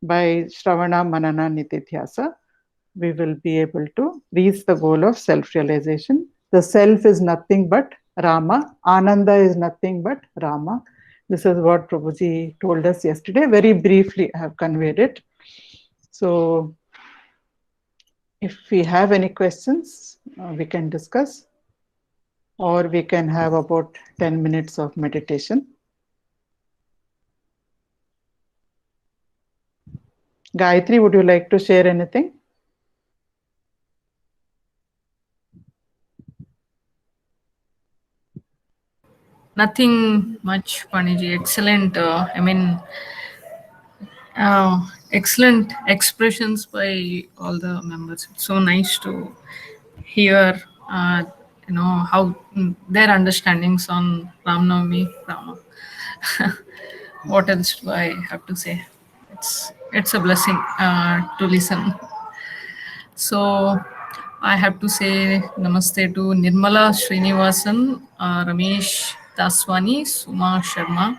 A: by Shravana, Manana, Nitidhyasa, we will be able to reach the goal of self-realization. The self is nothing but Rama. Ananda is nothing but Rama. This is what Prabhuji told us yesterday. Very briefly, I have conveyed it. So if we have any questions, we can discuss, or we can have about 10 minutes of meditation. Gayatri, would you like to share anything?
C: Nothing much, Paniji. Excellent. Excellent expressions by all the members. It's so nice to hear, how their understandings on Ram Navami, Rama. What else do I have to say? It's a blessing to listen. So I have to say namaste to Nirmala Srinivasan, Ramesh Daswani, Suma Sharma.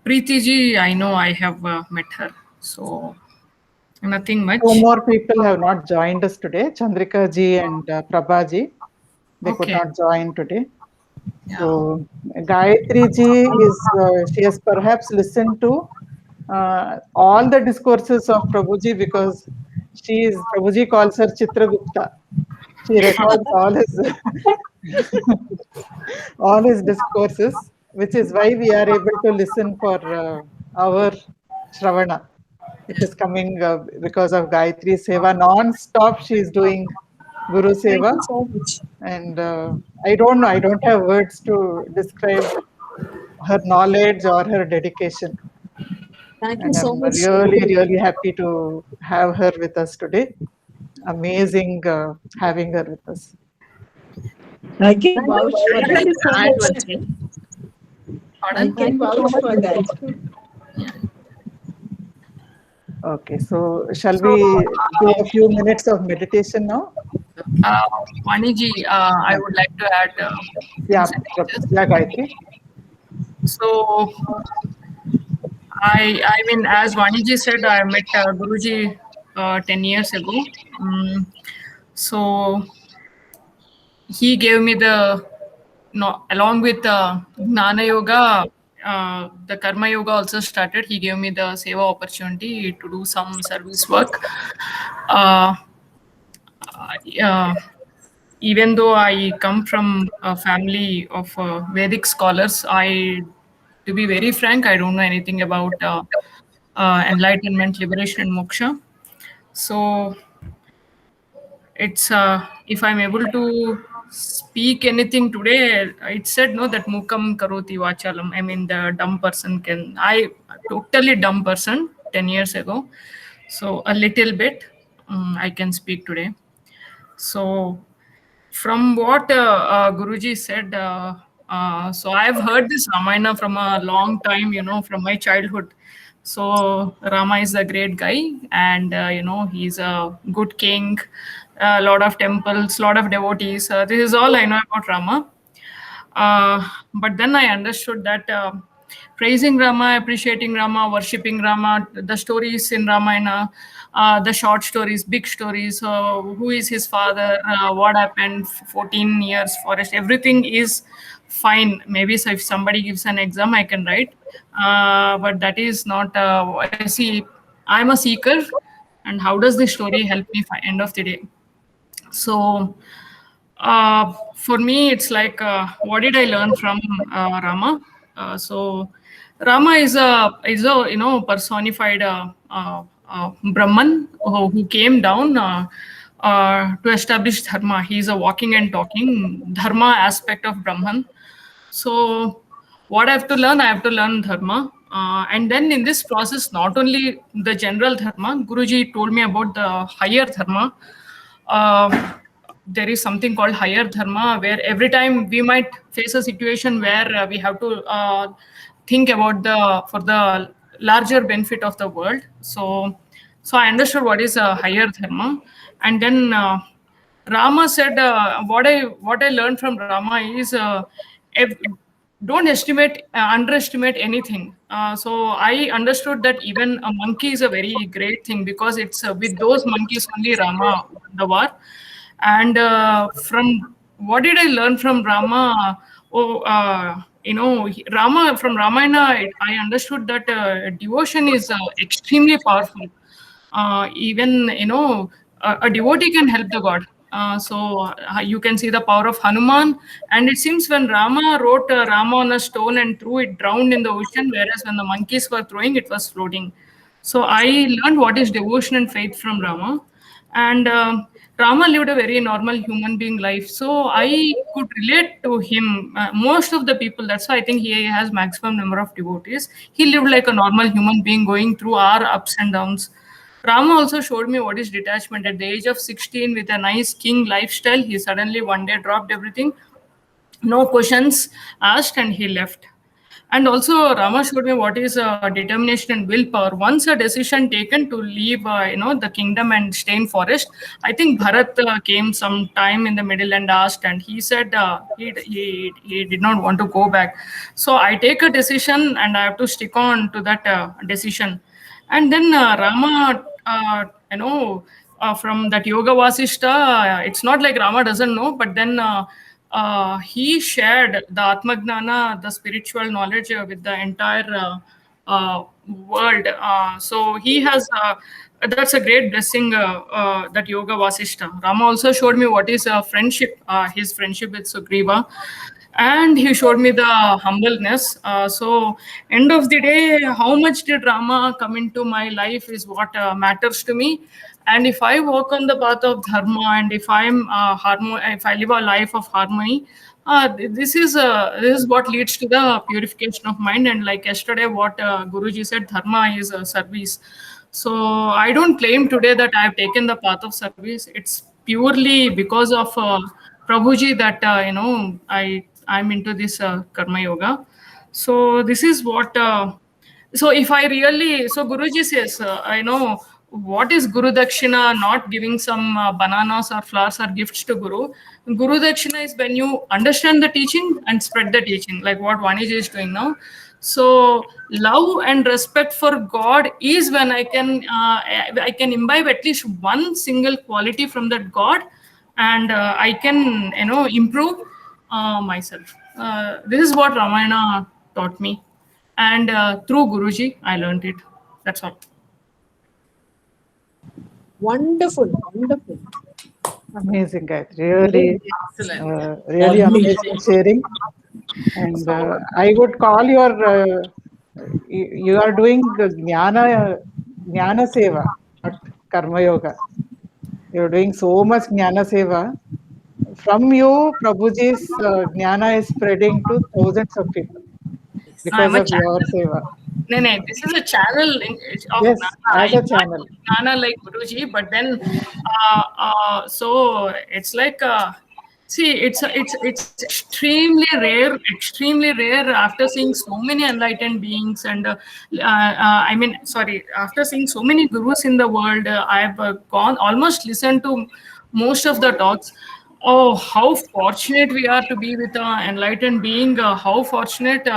C: Preeti ji, I know I have met her, so nothing much.
A: Two more people have not joined us today, Chandrika ji and Prabha ji. They could
C: Okay.
A: not join today.
C: Yeah.
A: So Gayatri ji she has perhaps listened to all the discourses of Prabhuji because Prabhuji calls her Chitragupta. She records all his discourses, which is why we are able to listen for our Shravana. It is coming because of Gayatri Seva. Non-stop she is doing Guru
B: Thank
A: Seva.
B: you so much.
A: And I don't know, I don't have words to describe her knowledge or her dedication.
B: Thank you
A: And
B: so
A: I'm
B: much.
A: really happy to have her with us today. Amazing having her with us.
F: I can vouch for
B: Thank you so
F: that.
B: much.
F: I
C: Pardon?
F: can vouch for that.
A: Okay, so shall we do a few minutes of meditation now?
C: Vaniji, I would like to add.
A: Yeah,
C: sentences.
A: yeah, Gayatri.
C: So, I mean, as Vaniji said, I met Guruji 10 years ago. So, he gave me along with Gnana Yoga, the Karma Yoga also started. He gave me the Seva opportunity to do some service work. Even though I come from a family of Vedic scholars, to be very frank, I don't know anything about enlightenment, liberation, and moksha. So it's if I'm able to speak anything today, it said no that mukam karoti vachalam. I mean the dumb person can. I totally dumb person 10 years ago. So a little bit I can speak today. So from what Guruji said, so I've heard this Ramayana from a long time, from my childhood. So Rama is a great guy, and he's a good king, a lot of temples, lot of devotees. This is all I know about Rama. But then I understood that praising Rama, appreciating Rama, worshipping Rama, the stories in Ramayana, the short stories, big stories, who is his father, what happened, 14 years forest, everything is fine. Maybe so if somebody gives an exam, I can write. But that is not, I see, I'm a seeker, and how does this story help me end of the day? So for me, it's like, what did I learn from Rama? So Rama is a personified Brahman who came down to establish dharma. He's a walking and talking dharma aspect of Brahman. So what I have to learn dharma. And then in this process, not only the general dharma, Guruji told me about the higher dharma. There is something called higher dharma, where every time we might face a situation where we have to think about for the larger benefit of the world. So I understood what is a higher dharma. And then Rama said, what I learned from Rama is don't underestimate anything. So I understood that even a monkey is a very great thing, because it's with those monkeys only Rama won the war. And from what did I learn from Rama? Rama, from Ramayana, I understood that devotion is extremely powerful. Even a devotee can help the god. So you can see the power of Hanuman. And it seems when Rama wrote Rama on a stone and threw it, drowned in the ocean, whereas when the monkeys were throwing, it was floating. So I learned what is devotion and faith from Rama. And Rama lived a very normal human being life, so I could relate to him. Most of the people, that's why I think he has maximum number of devotees. He lived like a normal human being, going through our ups and downs. Rama also showed me what is detachment. At the age of 16, with a nice king lifestyle, he suddenly one day dropped everything, no questions asked, and he left. And also Rama showed me what is determination and willpower. Once a decision taken to leave the kingdom and stay in forest, I think Bharat came some time in the middle and asked, and he said he did not want to go back. So I take a decision and I have to stick on to that decision. And then Rama, from that Yoga Vasishta, it's not like Rama doesn't know, but then he shared the Atmagnana, the spiritual knowledge, with the entire world. So he has, that's a great blessing, that Yoga Vasishta. Rama also showed me what is friendship, his friendship with Sugriva. And he showed me the humbleness. So end of the day, how much did Rama come into my life is what matters to me. And if I walk on the path of dharma, and if if I live a life of harmony, this is what leads to the purification of mind. And like yesterday, what Guruji said, dharma is service. So I don't claim today that I have taken the path of service. It's purely because of Prabhuji that I'm into this karma yoga. So this is what. So if I really, so Guruji says, I know what is Guru Dakshina, not giving some bananas or flowers or gifts to Guru. Guru Dakshina is when you understand the teaching and spread the teaching, like what Vaniji is doing now. So love and respect for God is when I can imbibe at least one single quality from that God, and I can improve myself. This is what Ramayana taught me, and through Guruji I learned it. That's all.
B: Wonderful, wonderful.
A: Amazing, guys. Really,
D: Excellent.
A: really amazing sharing. And I would call you are doing Jnana Seva, not Karma Yoga. You're doing so much Jnana Seva. From you, Prabhuji's Jnana is spreading to thousands of people because
C: I'm a
A: of your Seva.
C: No, this is a channel of
A: Yes,
C: Nana.
A: as a channel.
C: Nana like Guruji, but then so it's like see, it's extremely rare after seeing so many enlightened beings, and I mean, sorry, after seeing so many gurus in the world, I've gone almost listened to most of the talks. Oh, how fortunate we are to be with an enlightened being! How fortunate!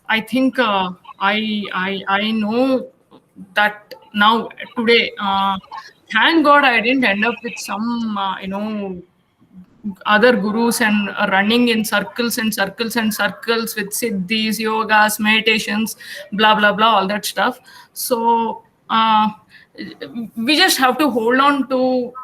C: I think I know that now today. Thank God I didn't end up with some other gurus and running in circles and circles and circles with siddhis, yogas, meditations, blah blah blah, all that stuff. So we just have to hold on to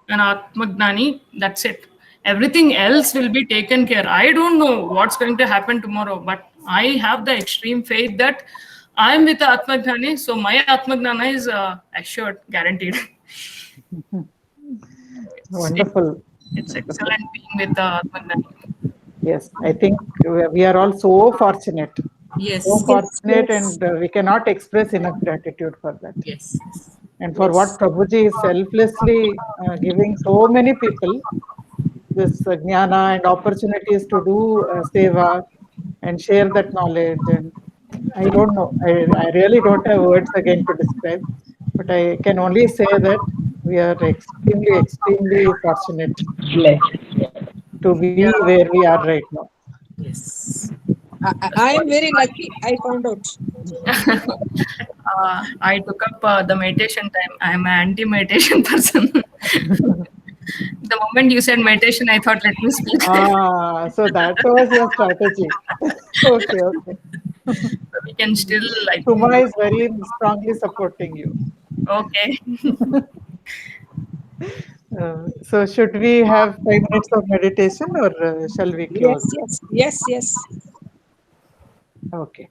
C: an Atmagnani. That's it. Everything else will be taken care. I don't know what's going to happen tomorrow, but I have the extreme faith that I'm with the Atmagnani, so my Atmagnana is assured, guaranteed.
A: Wonderful.
C: It's excellent being with the Atmagnani.
A: Yes, I think we are all so fortunate.
D: Yes.
A: So fortunate, and we cannot express enough gratitude for that.
D: Yes.
A: And for what Prabhuji is selflessly giving so many people this jnana and opportunities to do seva and share that knowledge. And I don't know, I really don't have words again to describe, but I can only say that we are extremely fortunate to be where we are right now.
D: Yes.
B: I am very lucky. I found out.
C: I took up the meditation time. I'm an anti-meditation person. The moment you said meditation, I thought, let me speak.
A: So that was your strategy. Okay.
C: We can still like.
A: Suma is very strongly supporting you.
C: Okay.
A: So should we have 5 minutes of meditation, or shall we close?
B: Yes.
A: Okay.